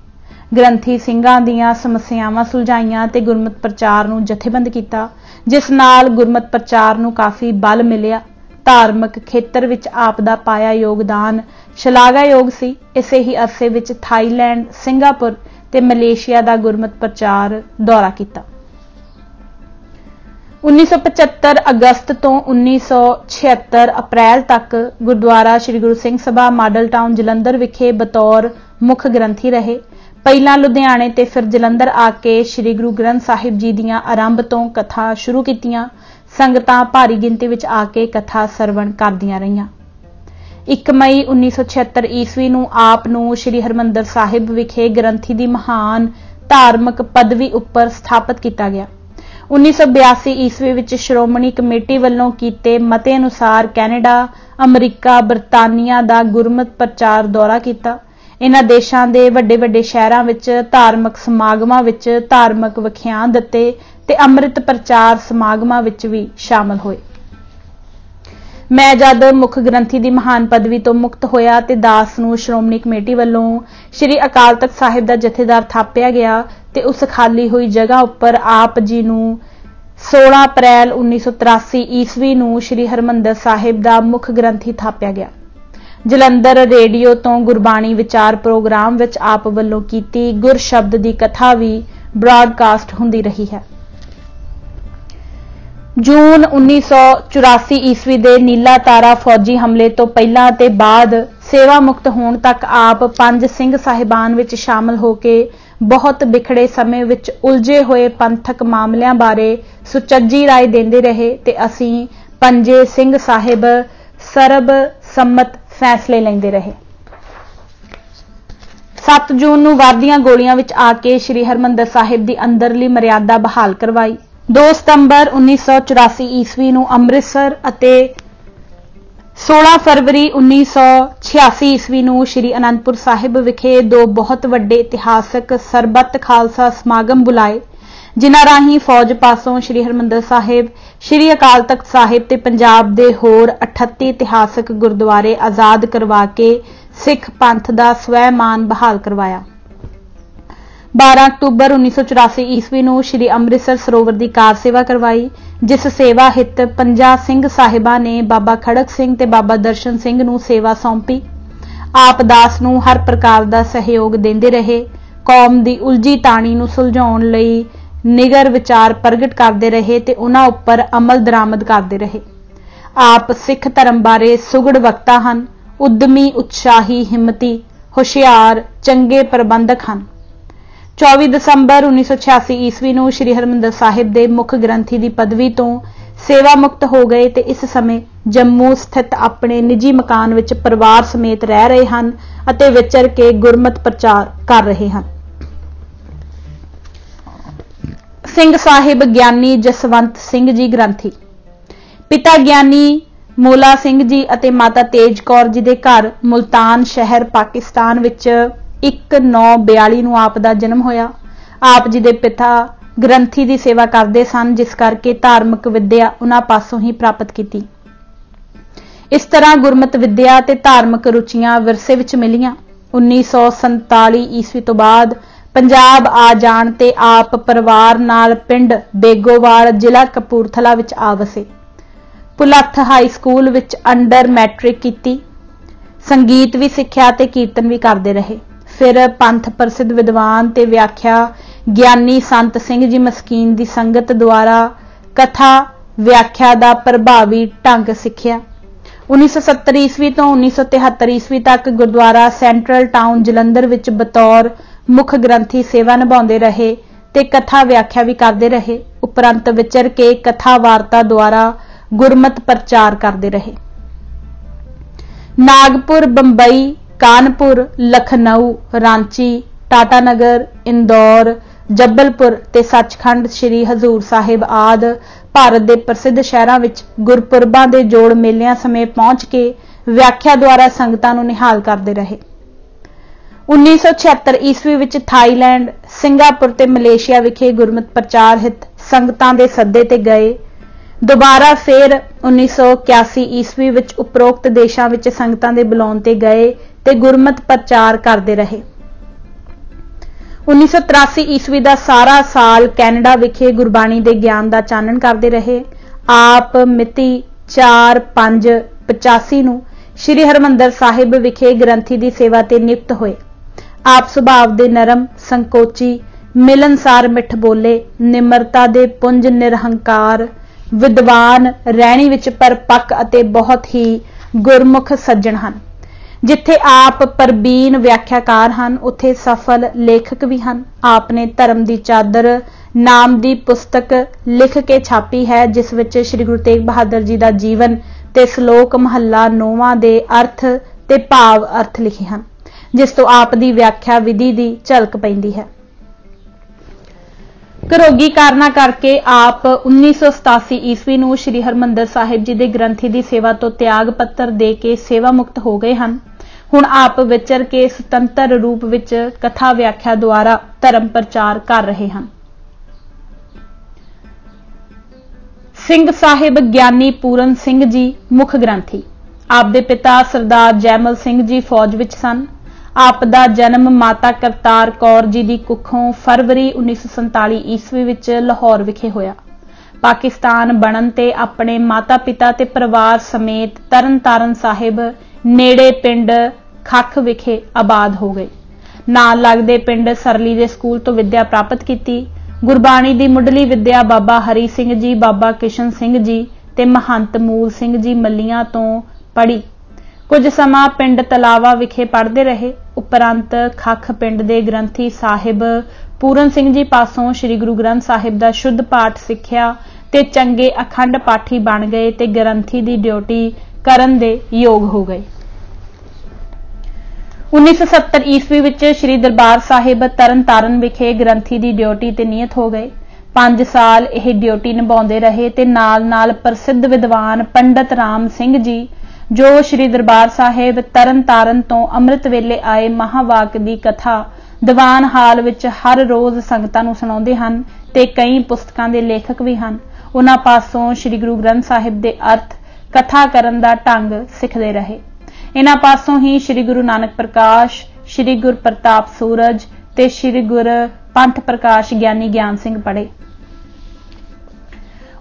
S1: ਗ੍ਰੰਥੀ ਸਿੰਘਾਂ ਦੀਆਂ ਸਮੱਸਿਆਵਾਂ ਸੁਲਝਾਈਆਂ ਤੇ ਗੁਰਮਤ ਪ੍ਰਚਾਰ ਨੂੰ ਜਥੇਬੰਦ ਕੀਤਾ, ਜਿਸ ਨਾਲ ਗੁਰਮਤ ਪ੍ਰਚਾਰ ਨੂੰ ਕਾਫੀ ਬਲ ਮਿਲਿਆ। ਧਾਰਮਿਕ ਖੇਤਰ ਵਿੱਚ ਆਪ ਦਾ ਪਾਇਆ ਯੋਗਦਾਨ ਸ਼ਲਾਘਾਯੋਗ ਸੀ। ਇਸੇ ਹੀ ਅਰਸੇ ਵਿੱਚ ਥਾਈਲੈਂਡ, ਸਿੰਗਾਪੁਰ ਤੇ ਮਲੇਸ਼ੀਆ ਦਾ ਗੁਰਮਤ ਪ੍ਰਚਾਰ ਦੌਰਾ ਕੀਤਾ। 1975 ਅਗਸਤ ਤੋਂ 1976 ਅਪ੍ਰੈਲ ਤੱਕ ਗੁਰਦੁਆਰਾ ਸ੍ਰੀ ਗੁਰੂ ਸਿੰਘ ਸਭਾ ਮਾਡਲ ਟਾਊਨ ਜਲੰਧਰ ਵਿਖੇ ਬਤੌਰ ਮੁੱਖ ਗ੍ਰੰਥੀ ਰਹੇ। ਪਹਿਲਾਂ ਲੁਧਿਆਣੇ ਤੇ ਫਿਰ ਜਲੰਧਰ ਆ ਕੇ ਸ੍ਰੀ ਗੁਰੂ ਗ੍ਰੰਥ ਸਾਹਿਬ ਜੀ ਦੀਆਂ ਆਰੰਭ ਤੋਂ ਕਥਾ ਸ਼ੁਰੂ ਕੀਤੀਆਂ। ਸੰਗਤਾਂ ਭਾਰੀ ਗਿਣਤੀ ਵਿੱਚ ਆ ਕੇ ਕਥਾ ਸਰਵਣ ਕਰਦੀਆਂ ਰਹੀਆਂ। 1 ਮਈ 1976 ਈਸਵੀ ਨੂੰ ਆਪ ਨੂੰ ਸ੍ਰੀ ਹਰਿਮੰਦਰ ਸਾਹਿਬ ਵਿਖੇ ਗ੍ਰੰਥੀ ਦੀ ਮਹਾਨ ਧਾਰਮਿਕ ਪਦਵੀ ਉੱਪਰ ਸਥਾਪਿਤ ਕੀਤਾ ਗਿਆ। 1982 ਈਸਵੀ ਵਿੱਚ ਸ਼੍ਰੋਮਣੀ ਕਮੇਟੀ ਵੱਲੋਂ ਕੀਤੇ ਮਤੇ ਅਨੁਸਾਰ ਕੈਨੇਡਾ, ਅਮਰੀਕਾ, ਬਰਤਾਨੀਆ ਦਾ ਗੁਰਮਤ ਪ੍ਰਚਾਰ ਦੌਰਾ ਕੀਤਾ। ਇਹਨਾਂ ਦੇਸ਼ਾਂ ਦੇ ਵੱਡੇ ਸ਼ਹਿਰਾਂ ਵਿੱਚ ਧਾਰਮਿਕ ਸਮਾਗਮਾਂ ਵਿੱਚ ਧਾਰਮਿਕ ਵਿਖਿਆਨ ਦਿੱਤੇ ਤੇ ਅੰਮ੍ਰਿਤ ਪ੍ਰਚਾਰ ਸਮਾਗਮਾਂ ਵਿੱਚ ਵੀ ਸ਼ਾਮਲ ਹੋਏ। ਮੈਂ ਜਦ ਮੁੱਖ ਗ੍ਰੰਥੀ ਦੀ ਮਹਾਨ ਪਦਵੀ ਤੋਂ ਮੁਕਤ ਹੋਇਆ ਤੇ ਦਾਸ ਨੂੰ ਸ਼੍ਰੋਮਣੀ ਕਮੇਟੀ ਵੱਲੋਂ ਸ੍ਰੀ ਅਕਾਲ ਤਖਤ ਸਾਹਿਬ ਦਾ ਜਥੇਦਾਰ ਥਾਪਿਆ ਗਿਆ ਤੇ ਉਸ ਖਾਲੀ ਹੋਈ ਜਗ੍ਹਾ ਉੱਪਰ ਆਪ ਜੀ ਨੂੰ 16 ਅਪ੍ਰੈਲ 1983 ਈਸਵੀ ਨੂੰ ਸ੍ਰੀ ਹਰਿਮੰਦਰ ਸਾਹਿਬ ਦਾ ਮੁੱਖ ਗ੍ਰੰਥੀ ਥਾਪਿਆ ਗਿਆ। ਜਲੰਧਰ ਰੇਡੀਓ ਤੋਂ ਗੁਰਬਾਣੀ ਵਿਚਾਰ ਪ੍ਰੋਗਰਾਮ ਵਿੱਚ ਆਪ ਵੱਲੋਂ ਕੀਤੀ ਗੁਰ ਸ਼ਬਦ ਦੀ ਕਥਾ ਵੀ ਬ੍ਰਾਡਕਾਸਟ ਹੁੰਦੀ ਰਹੀ ਹੈ। ਜੂਨ 1984 ਈਸਵੀ ਦੇ ਨੀਲਾ ਤਾਰਾ ਫੌਜੀ ਹਮਲੇ ਤੋਂ ਪਹਿਲਾਂ ਤੇ ਬਾਅਦ ਸੇਵਾ ਮੁਕਤ ਹੋਣ ਤੱਕ ਆਪ 5 ਸਿੰਘ ਸਾਹਿਬਾਨ ਵਿੱਚ ਸ਼ਾਮਲ ਹੋ ਕੇ ਬਹੁਤ ਵਿਖੜੇ ਸਮੇਂ ਵਿੱਚ ਉਲਝੇ ਹੋਏ ਪੰਥਕ ਮਾਮਲਿਆਂ ਬਾਰੇ ਸੁਚੱਜੀ ਰਾਏ ਦਿੰਦੇ ਰਹੇ ਤੇ ਅਸੀਂ ਪੰਜੇ ਸਿੰਘ ਸਾਹਿਬ ਸਰਬ ਸੰਮਤ ਫੈਸਲੇ ਲੈਂਦੇ ਰਹੇ। 7 ਜੂਨ ਨੂੰ ਵਾਦੀਆਂ ਗੋਲੀਆਂ ਵਿੱਚ ਆ ਕੇ ਸ੍ਰੀ ਹਰਿਮੰਦਰ ਸਾਹਿਬ ਦੀ ਅੰਦਰਲੀ ਮਰਿਆਦਾ ਬਹਾਲ ਕਰਵਾਈ। 2 ਸਤੰਬਰ 1984 ਈਸਵੀ ਨੂੰ ਅੰਮ੍ਰਿਤਸਰ ਅਤੇ 16 ਫਰਵਰੀ 1986 ਈਸਵੀ ਨੂੰ ਸ੍ਰੀ ਅਨੰਦਪੁਰ ਸਾਹਿਬ ਵਿਖੇ 2 ਬਹੁਤ ਵੱਡੇ ਇਤਿਹਾਸਕ ਸਰਬੱਤ ਖਾਲਸਾ ਸਮਾਗਮ ਬੁਲਾਏ, ਜਿਨ੍ਹਾਂ ਰਾਹੀਂ ਫੌਜ ਪਾਸੋਂ ਸ੍ਰੀ ਹਰਿਮੰਦਰ ਸਾਹਿਬ, ਸ੍ਰੀ ਅਕਾਲ ਤਖਤ ਸਾਹਿਬ ਤੇ ਪੰਜਾਬ ਦੇ ਹੋਰ 38 ਇਤਿਹਾਸਕ ਗੁਰਦੁਆਰੇ ਆਜ਼ਾਦ ਕਰਵਾ ਕੇ ਸਿੱਖ ਪੰਥ ਦਾ ਸਵੈਮਾਨ ਬਹਾਲ ਕਰਵਾਇਆ। 12 ਅਕਤੂਬਰ 1984 ਈਸਵੀ ਨੂੰ ਸ੍ਰੀ ਅੰਮ੍ਰਿਤਸਰ ਸਰੋਵਰ ਦੀ ਕਾਰ ਸੇਵਾ ਕਰਵਾਈ, ਜਿਸ ਸੇਵਾ ਹਿੱਤ 50 ਸਿੰਘ ਸਾਹਿਬਾਂ ਨੇ ਬਾਬਾ ਖੜਕ ਸਿੰਘ ਤੇ ਬਾਬਾ ਦਰਸ਼ਨ ਸਿੰਘ ਨੂੰ ਸੇਵਾ ਸੌਂਪੀ। ਆਪ ਦਾਸ ਨੂੰ ਹਰ ਪ੍ਰਕਾਰ ਦਾ ਸਹਿਯੋਗ ਦਿੰਦੇ ਰਹੇ। कौम दी उलझी ताणी नूं सुलझाउण लई निगर विचार प्रगट करते रहे ते उन्हां उपर अमल दरामद करते रहे। आप सिख धर्म बारे सुगड़ वक्ता हन, उद्यमी, उत्साही, हिम्मती, हुशियार, चंगे प्रबंधक हन। 24 दसंबर 1986 ईस्वी नूं श्री हरमंदर साहिब दे मुख ग्रंथी दी पदवी तो सेवा मुक्त हो गए ते इस समय जम्मू स्थित अपने निजी मकान विच परिवार समेत रह रहे हन अते विचर के गुरमत प्रचार कर रहे हन। सिंह साहिब ज्ञानी जसवंत सिंह जी ग्रंथी। पिता ज्ञानी मोला सिंह जी अते माता तेज कौर जी दे घर मुल्तान शहर पाकिस्तान विच 1942 नूं आप दा जन्म होया। आप जी दे पिता ग्रंथी दी सेवा करदे सन, जिस करके धार्मिक विद्या उन्हां पासों ही प्राप्त कीती। इस तरह गुरमत विद्या ते धार्मिक रुचियां विरसे विच मिलियां। 1947 ईस्वी तो बाद पंजाब आ जाण ते आप परिवार नाल पिंड बेगोवाल जिला कपूरथला विच आ वसे। पुलत्थ हाई स्कूल विच अंडर मैट्रिक कीती। संगीत भी सिक्ख्या ते कीर्तन भी करते रहे। फिर पंथ प्रसिद्ध विद्वान ते व्याख्या ज्ञानी संत सिंह जी मस्कीन दी संगत द्वारा कथा व्याख्या दा प्रभावी ढंग सिक्ख्या। 1970 ईस्वी तो 1973 ईस्वी तक गुरुद्वारा सेंट्रल टाउन जलंधर विच बतौर मुख ग्रंथी सेवा निभाउंदे रहे ते कथा व्याख्या भी करते रहे। उपरंत विचर के कथा वार्ता द्वारा गुरमत प्रचार करते रहे। नागपुर, बंबई, कानपुर, लखनऊ, रांची, टाटानगर, इंदौर, जबलपुर ते सचखंड श्री हजूर साहिब आदि भारत के प्रसिद्ध शहरों विच गुरपुरबां दे जोड़ मेलियां समय पहुंच के व्याख्या द्वारा संगतां नूं निहाल करते रहे। 1976 ईस्वी विच थाईलैंड, सिंगापुर ते मलेशिया विखे गुरमत प्रचार हित संगतां दे सद्दे ते गए। दोबारा फिर 1981 ईस्वी विच उपरोक्त देशां विच संगतां दे बुलाउण ते गए ते गुरमत प्रचार करते रहे। 1983 ईस्वी का सारा साल कैनेडा विखे गुरबाणी के ज्ञान का चानन करते रहे। आप मिति 4/5/85 नूं श्री हरमंदर साहिब विखे ग्रंथी की सेवा ते नियुक्त होए। आप सुभाव दे नरम, संकोची, मिलनसार, मिठ बोले, निमरता दे पुंज, निरहंकार, विद्वान, रहणी विच परपक्क अते बहुत ही गुरमुख सज्जन हन। जिथे आप प्रवीण व्याख्याकार हन, उत्थे सफल लेखक भी हन। आपने धर्म दी चादर नाम दी पुस्तक लिख के छापी है, जिस विच श्री गुरु तेग बहादुर जी का जीवन ते श्लोक महला 9वां दे अर्थ ते भाव अर्थ लिखे हैं, जिस तो आप दी व्याख्या विधि दी झलक पैंदी है। घरोगी कारणा करके आप 1987 ईस्वी नूं श्री हरमंदर साहिब जी दे ग्रंथी दी सेवा तो त्याग पत्र दे के सेवा मुक्त हो गए हैं। हुण आप विचर के सुतंत्र रूप विच कथा व्याख्या द्वारा धर्म प्रचार कर रहे हैं। सिंह साहिब ज्ञानी पूरन सिंह जी मुख ग्रंथी। आप दे पिता सरदार जैमल सिंह जी फौज विच सन। आप दा जन्म माता करतार कौर जी दी कुखों फरवरी 1947 ईस्वी विच लाहौर विखे होया। पाकिस्तान बनन ते अपने माता पिता ते परिवार समेत तरन तारण साहिब नेड़े पिंड खख विखे आबाद हो गए। नाल लगदे पिंड सरली दे स्कूल तो विद्या प्राप्त की। गुरबाणी दी मुढ़ली विद्या बाबा हरी सिंह जी, बाबा किशन सिंह जी ते महंत मूल सिंह जी मलियां तो पढ़ी। कुछ समा पिंड तलावा विखे पढ़ते रहे। उपरंत खख पिंड दे ग्रंथी साहिब पूरन सिंह जी पासों श्री गुरु ग्रंथ साहिब दा शुद्ध पाठ सिक्ख्या ते चंगे अखंड पाठी बन गए ते ग्रंथी दी ड्यूटी करन दे योग हो गए। 1970 ईस्वी विच श्री दरबार साहिब तरन तारण विखे ग्रंथी दी ड्यूटी ते नियत हो गए। 5 साल यह ड्यूटी निभाउंदे रहे ते नाल नाल प्रसिद्ध विद्वान पंडित राम सिंह जी, जो श्री दरबार साहिब तरन तारण तो अमृत वेले आए महावाक दी कथा दीवान हाल विच हर रोज संगतां नूं सुणाउंदे हन ते कई पुस्तकां दे लेखक भी हन। उन्हां पासों श्री गुरु ग्रंथ साहिब दे अर्थ कथा करन दा ढंग सिखदे रहे। इन्हां पासों ही श्री गुरु नानक प्रकाश, श्री गुरु प्रताप सूरज ते श्री गुरु पंथ प्रकाश ज्ञानी ज्ञान सिंह पढ़े।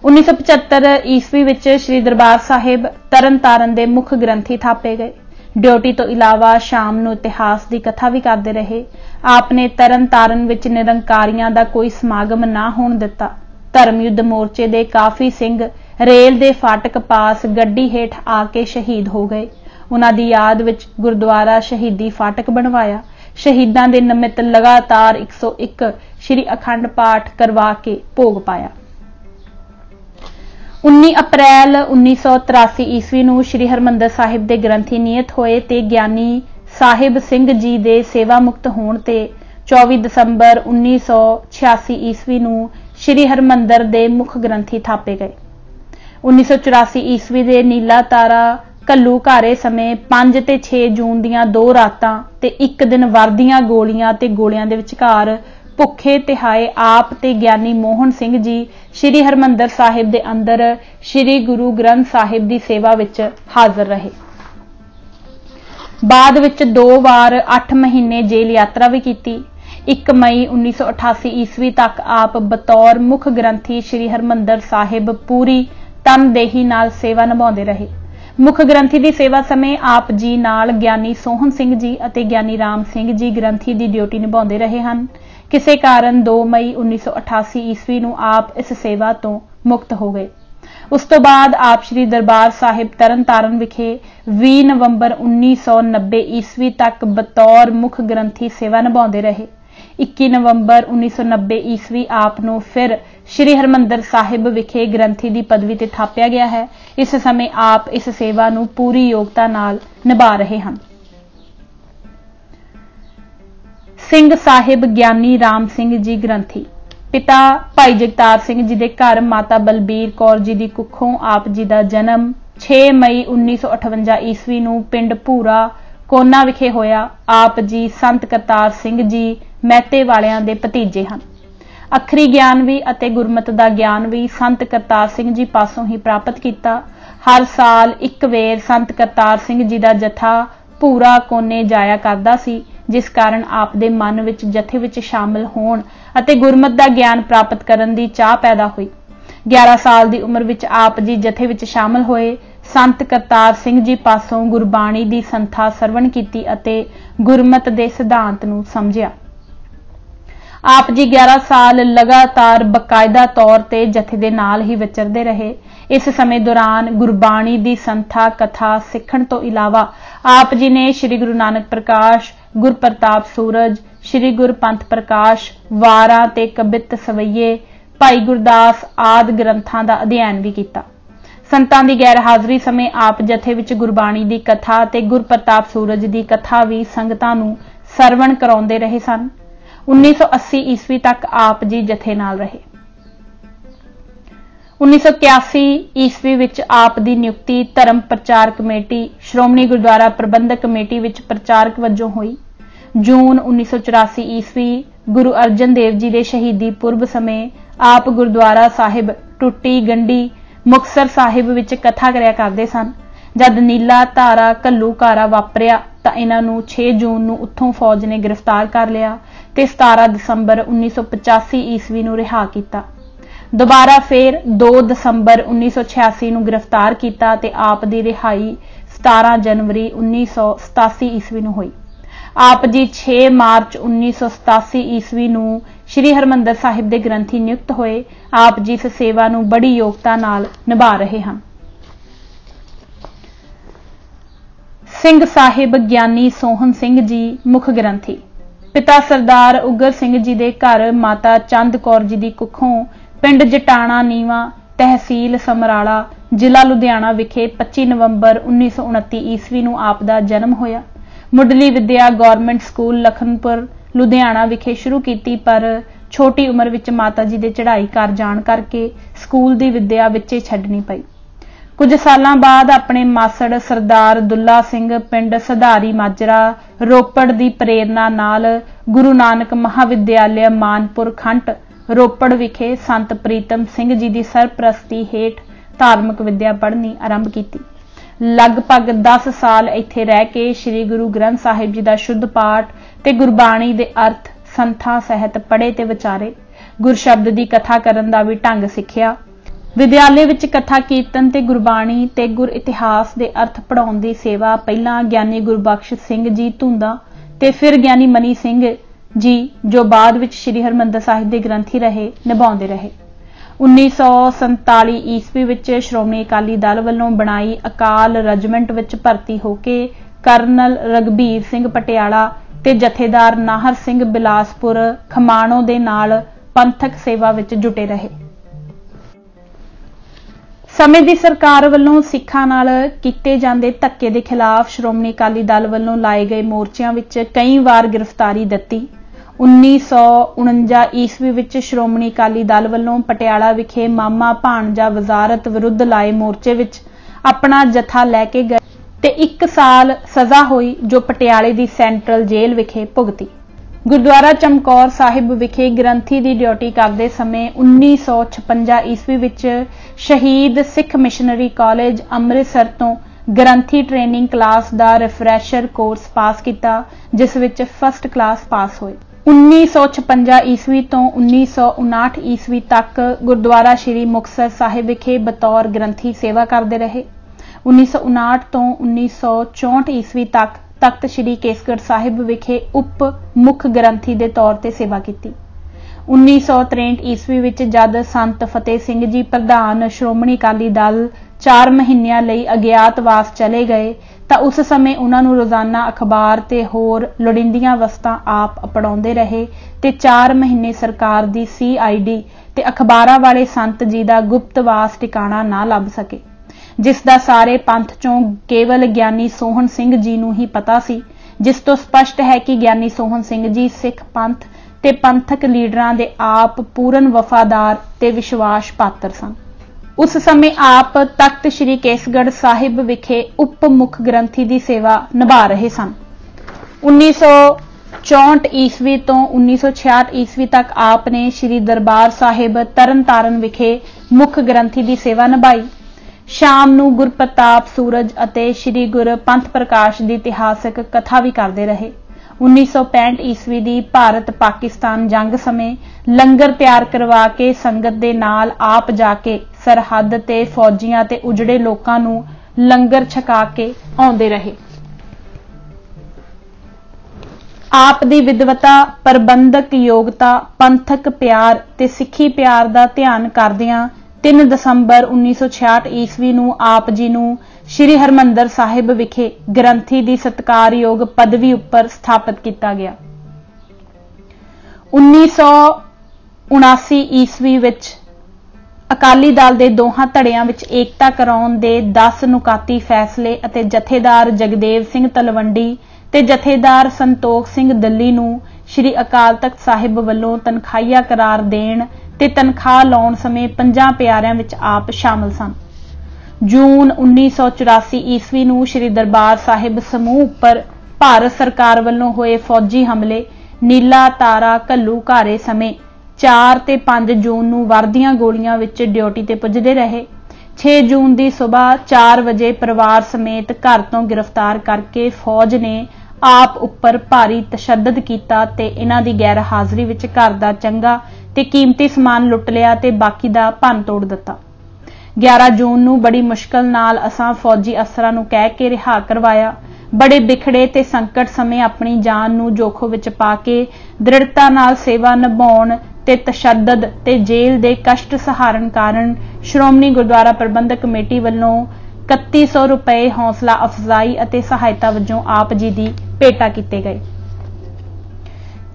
S1: 1975 ईस्वी विच श्री दरबार साहिब तरन तारण दे मुख ग्रंथी थापे गए। ड्यूटी तो इलावा शाम नूं इतिहास की कथा भी करते रहे। आपने तरन ताਰਨ विच निरंकारियां दा कोई समागम ना होण दिता। धर्म युद्ध मोर्चे दे काफी सिंह रेल दे फाटक पास गड्डी हेठ आके शहीद हो गए। उन्हां दी याद विच गुरुद्वारा शहीदी फाटक बनवाया। शहीदां दे निमित्त लगातार 101 श्री अखंड पाठ करवा के भोग पाया। 19 अप्रैल 1983 ईस्वी नूं श्री हरमंदर साहिब दे ग्रंथी नियत होए ते ज्ञानी साहिब सिंह जी दे सेवा मुक्त होण ते 24 दसंबर 1986 ईस्वी नूं श्री हरमंदर दे मुख ग्रंथी थापे गए। 1984 ईस्वी दे नीला तारा कल्लू घारे समय 5 ते 6 जून दियां 2 रातां ते 1 दिन वरदियां गोलियां ते गोलियां दे विचकार भुखे तिहाए आप ते ज्ञानी मोहन सिंह जी श्री हरमंदर साहिब दे अंदर श्री गुरु ग्रंथ साहिब दी सेवा विच हाजिर रहे। बाद विच 2 बार 8 महीने जेल यात्रा भी की। 1 मई 1988 ईस्वी तक आप बतौर मुख ग्रंथी श्री हरमंदर साहिब पूरी तनदेही नाल सेवा निभाउंदे रहे। मुख ग्रंथी की सेवा समय आप जी नाल ज्ञानी सोहन सिंह जी अते ज्ञानी राम सिंह जी ग्रंथी की ड्यूटी निभाउंदे रहे हैं। किसी कारण 2 मई 1988 ईस्वी नूं आप इस सेवा तो मुक्त हो गए। उस तो बाद आप श्री दरबार साहिब तरन ताਰਨ विखे 20 नवंबर 1990 ईस्वी तक बतौर मुख ग्रंथी सेवा निभाउंदे रहे। 21 नवंबर 1990 ईस्वी आप नूं फिर श्री हरमंदर साहिब विखे ग्रंथी की पदवी ते थापिया गया है। इस समय आप इस सेवा नूं पूरी योग्यता नाल निभा रहे हैं। सिंह साहिब ज्ञानी राम सिंह जी ग्रंथी। पिता भाई जगतार सिंह जी के घर माता बलबीर कौर जी की कुखों आप जी का जन्म 6 मई 1958 ईस्वी नूं पिंड भूरा कोना विखे होया। आप जी संत करतार सिंह जी महते वालियां दे भतीजे हैं। अखरी ज्ञान भी अते गुरमत का ज्ञान भी संत करतार सिंह जी पासों ही प्राप्त किया। हर साल एक वेर संत करतार सिंह जी का जत्था भूरा कोने जाया करदा सी, जिस कारण आप दे मन विच जत्थे विच शामिल होण अते गुरमत का ज्ञान प्राप्त करन दी चाह पैदा हुई। 11 साल की उम्र विच आप जी जत्थे विच शामिल होए। संत करतार सिंह जी पासों गुरबाणी की संथा सरवण कीती अते गुरमत के सिद्धांत नूं समझिया। आप जी 11 साल लगातार बकायदा तौर ते जथे दे नाल ही विचरदे रहे। इस समय दौरान गुरबाणी की संथा कथा सिखण तो इलावा आप जी ने श्री गुरु नानक प्रकाश, गुरप्रताप सूरज, श्री गुरु पंथ प्रकाश, वारां ते कबित सवैये, भाई गुरदास आदि ग्रंथां का अध्ययन भी किया। संतां की गैर हाजरी समय आप जथे विच गुरबाणी की कथा ते गुरप्रताप सूरज की कथा भी संगतां नूं सरवण कराउंदे रहे सन। 1980 ईस्वी तक आप जी जथे नाल रहे। 1981 ईस्वी विच आप दी नियुक्ति धर्म प्रचार कमेटी श्रोमणी गुरुद्वारा प्रबंधक कमेटी विच प्रचारक वजों हुई। जून 1984 ईस्वी गुरु अर्जन देव जी के शहीदी पुरब समय आप गुरुद्वारा साहिब टुट्टी गंढी मुक्तसर साहिब विच कथा करया करदे सन। जद नीला धारा कल्लू घारा वापरिया तां इन्हां नूं 6 जून नूं उत्थों फौज ने गिरफ्तार कर लिया ते 17 दसंबर 1985 ईस्वी नूं रिहा कीता। दोबारा फिर 2 दसंबर 1986 नूं गिरफ्तार किया ते आप दी रिहाई 17 जनवरी 1987 ईस्वी नूं हुई। आप जी 6 मार्च 1987 ईस्वी नूं श्री हरमंदर साहिब दे ग्रंथी नियुक्त होए। आप जी इस सेवा नूं बड़ी योग्यता नाल निभा रहे हैं। सिंह साहिब ज्ञानी सोहन सिंह जी मुख ग्रंथी। पिता सरदार उगर सिंह जी के घर माता चंद कौर जी की कुखों पिंड जटाणा नीवा तहसील समराला जिला लुधियाना विखे 25 नवंबर 1929 ईस्वी नूं आप दा जन्म होया। मुढ़ली विद्या गौरमेंट स्कूल लखनपुर लुधियाना विखे शुरू की, पर छोटी उम्र विच माता जी दे चढ़ाई कर जाण करके स्कूल की विद्या विचे छड्डनी पई। कुछ सालां बाद अपने मासड़ सरदार दुल्ला सिंह पिंड सधारी माजरा रोपड़ की प्रेरणा नाल गुरु नानक महाविद्यालय मानपुर खंट रोपड़ विखे संत प्रीतम सिंह जी की सरप्रस्ती हेठ धार्मिक विद्या पढ़नी आरंभ की। लगभग 10 साल इत्थे रह के श्री गुरु ग्रंथ साहिब जी का शुद्ध पाठ ते गुरबाणी दे अर्थ संथां सहित पढ़े ते विचारे। गुरशब्द की कथा करन दा भी ढंग सिक्ख्या। विद्यालय विच कथा कीर्तन ते गुरबाणी ते गुर इतिहास दे अर्थ पढ़ाउण दी सेवा पहलां ज्ञानी गुरबख्श सिंह जी धुंदा ते फिर ज्ञानी मनी सिंह जी जो बाद विच श्री हरमंदर साहिब दे ग्रंथी रहे निभाउंदे रहे। 1947 ईस्वी विच श्रोमणी अकाली दल वल्लों बनाई अकाल रजमेंट विच भर्ती होके करनल रघबीर सिंह पटियाला ते जथेदार नाहर सिंह बिलासपुर खमाणों दे नाल पंथक सेवा विच जुटे रहे। समय दी सरकार वल्लों सिखां नाल कीते जांदे धक्के दे खिलाफ श्रोमणी अकाली दल वल्लों लाए गए मोर्चियां विच कई वार गिरफ्तारी दित्ती। 1949 ईस्वी विच श्रोमणी अकाली दल वल्लों पटियाला विखे मामा भाणजा वजारत विरुद्ध लाए मोर्चे विच अपना जथा लैके गए ते 1 साल सज़ा हुई जो पटियाले दी सेंट्रल जेल विखे भुगती। गुरुद्वारा चमकौर साहिब विखे ग्रंथी दी ड्यूटी करदे समय 1956 ईस्वी विच शहीद सिख मिशनरी कॉलेज अमृतसर तो ग्रंथी ट्रेनिंग क्लास दा रिफ्रैशर कोर्स पास किया जिस विच फर्स्ट क्लास पास होए। 1956 ईस्वी तो 1959 ईस्वी तक गुरुद्वारा श्री मुक्तसर साहिब विखे बतौर ग्रंथी सेवा करते रहे। 1959 तो 1964 ईस्वी तक तख्त श्री केसगढ़ साहिब विखे उप मुख ग्रंथी दे तौर ते सेवा की। 1963 ईस्वी विच जद संत फतेह सिंह जी प्रधान श्रोमणी अकाली दल 4 महीनों लई अज्ञातवास चले गए तां उस समय उन्हां नूं रोजाना अखबार ते होर लोड़ींदियां वस्तां आप अपणाउंदे रहे ते 4 महीने सरकार दी CID ते अखबारां वाले संत जी दा गुप्तवास ठिकाणा ना लभ सके, जिसदा सारे पंथ चों केवल ज्ञानी सोहन सिंह जी नूं ही पता सी, जिस तो स्पष्ट है कि ज्ञानी सोहन सिंह जी सिख पंथ ते पंथक लीडरां दे आप पूर्ण वफादार ते विश्वास पात्र सन। उस समय आप तख्त श्री केसगढ़ साहिब विखे उप मुख ग्रंथी दी सेवा निभा रहे सन। 1964 ईस्वी तो 1966 ईस्वी तक आपने श्री दरबार साहिब तरन तारण विखे मुख ग्रंथी दी सेवा निभाई। शाम नूं गुरप्रताप सूरज अते श्री गुर पंथ प्रकाश दी इतिहासक कथा भी करते रहे। 1965 ईस्वी दी भारत पाकिस्तान जंग समय लंगर तैयार करवा के संगत दे नाल आप जाके सरहद ते फौजियां ते उजड़े लोकां नूं लंगर छका के आउंदे रहे। आप दी विद्वता, प्रबंधक योग्यता, पंथक प्यार ते सिੱਖੀ प्यार दा ध्यान करदियां 3 दसंबर 1966 ईस्वी नूं आप जी नूं श्री हरमंदर साहिब विखे ग्रंथी दी सत्कारयोग पदवी उपर स्थापित किया गया। 1979 ईस्वी विच अकाली दल दे दोहां धड़ियां विच एकता कराउण दे 10 नुकाती फैसले अते जथेदार जगदेव सिंह तलवंडी ते जथेदार संतोख सिंह दल्ली नूं श्री अकाल तख्त साहिब वल्लों तनखाहिया करार देण ते तनखाह लाउण समय 50 प्यारिਆਂ विच आप शामिल सन। जून 1984 ईस्वी नूं श्री दरबार साहिब समूह उपर भारत सरकार वल्लों होए फौजी हमले नीला तारा घल्लू घारे समय 4 ते 5 जून नूं वरदियां गोलियां विच ड्यूटी ते पुजदे रहे। 6 जून दी सुबह 4 बजे परिवार समेत घर तो गिरफ्तार करके फौज ने आप उपर भारी तशद्दद कीता ते इन्हां दी गैर हाज़री विच घर दा चंगा ते कीमती समान लुट लिया ते बाकी दा भंन तोड़ दिता। 11 जून नूं बड़ी मुश्किल नाल असां फौजी अफसरां नूं कह के रिहा करवाया। बड़े बिखड़े ते संकट समय अपनी जान नूं जोखो विच पा के दृढ़ता नाल सेवा निभाउण ते तशद्दद ते जेल दे कष्ट सहारण कारण श्रोमणी गुरुद्वारा प्रबंधक कमेटी वल्लों 3100 रुपए हौसला अफजाई अते सहायता वजों आप जी दी भेटा कीते गए।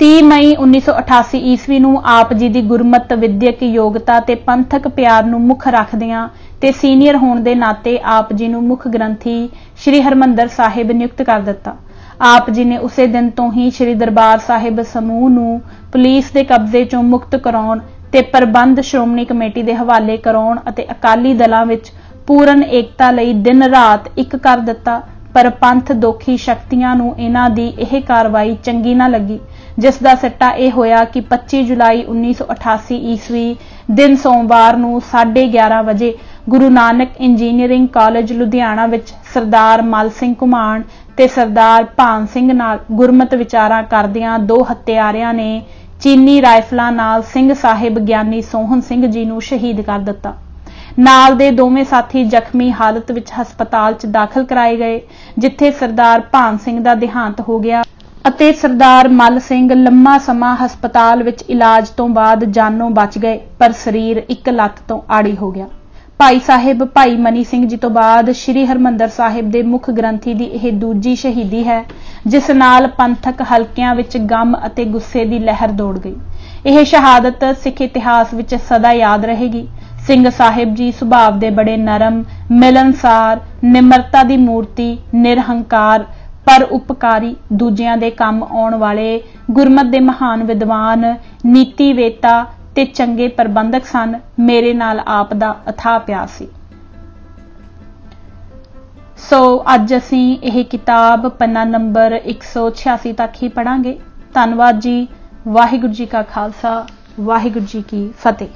S1: 30 मई 1988 ईस्वी नूं आप जी दी गुरमत विद्यक योग्यता ते पंथक प्यार नूं मुख रखदियां ते सीनियर होण दे नाते आप जी नूं मुख ग्रंथी श्री हरमंदर साहिब नियुक्त कर दिता। आप जी ने उसे दिन तो ही श्री दरबार साहिब समूह नूं पुलिस दे कब्जे चों मुक्त कराउण ते प्रबंध श्रोमणी कमेटी दे हवाले कराउण अते अकाली दलां विच पूर्ण एकता लई दिन रात एक कर दिता, पर पंथ दोखी शक्तियां नूं इन्हां दी यह कार्रवाई चंगी ना लगी, जिस दा सिट्टा यह होया कि 25 जुलाई 1988 ईस्वी दिन सोमवार नूं 11:30 वजे गुरु नानक इंजीनियरिंग कॉलेज लुधियाना विच सरदार मल सिंह घुमान ते सरदार भान सिंह नाल गुरमत विचारां करदियां 2 हत्यारियां ने चीनी राइफलां नाल सिंह साहिब ज्ञानी सोहन सिंह जी नूं शहीद कर दिता। नाल दे दोवें साथी जख्मी हालत विच हस्पताल च दाखल कराए गए, जिथे सरदार भान सिंह दा देहांत हो गया ਅਤੇ सरदार मल सिंह लम्मा समा हस्पताल विच इलाज तो बाद जानों बच गए, पर शरीर एक लत्त तो आड़ी हो गया। भाई साहिब भाई मनी सिंह जी तो बाद श्री हरमंदर साहिब दे मुख ग्रंथी दी यह दूजी शहीदी है, जिस नाल पंथक हलकियां विच गम अते गुस्से दी लहर दौड़ गई। यह शहादत सिख इतिहास विच सदा याद रहेगी। सिंह साहिब जी सुभाव दे बड़े नरम, मिलनसार, निमरता दी मूर्ति, निरहंकार पर उपकारी, दूजियां दे काम आउण वाले, गुरमत दे महान विद्वान, नीतिवेता ते चंगे प्रबंधक सन। मेरे नाल आप दा अथाह प्यार सी। सो अज असीं यह किताब पन्ना नंबर 186 तक ही पढ़ांगे। धन्नवाद जी। वाहिगुरू जी का खालसा, वाहिगुरू जी की फतेह।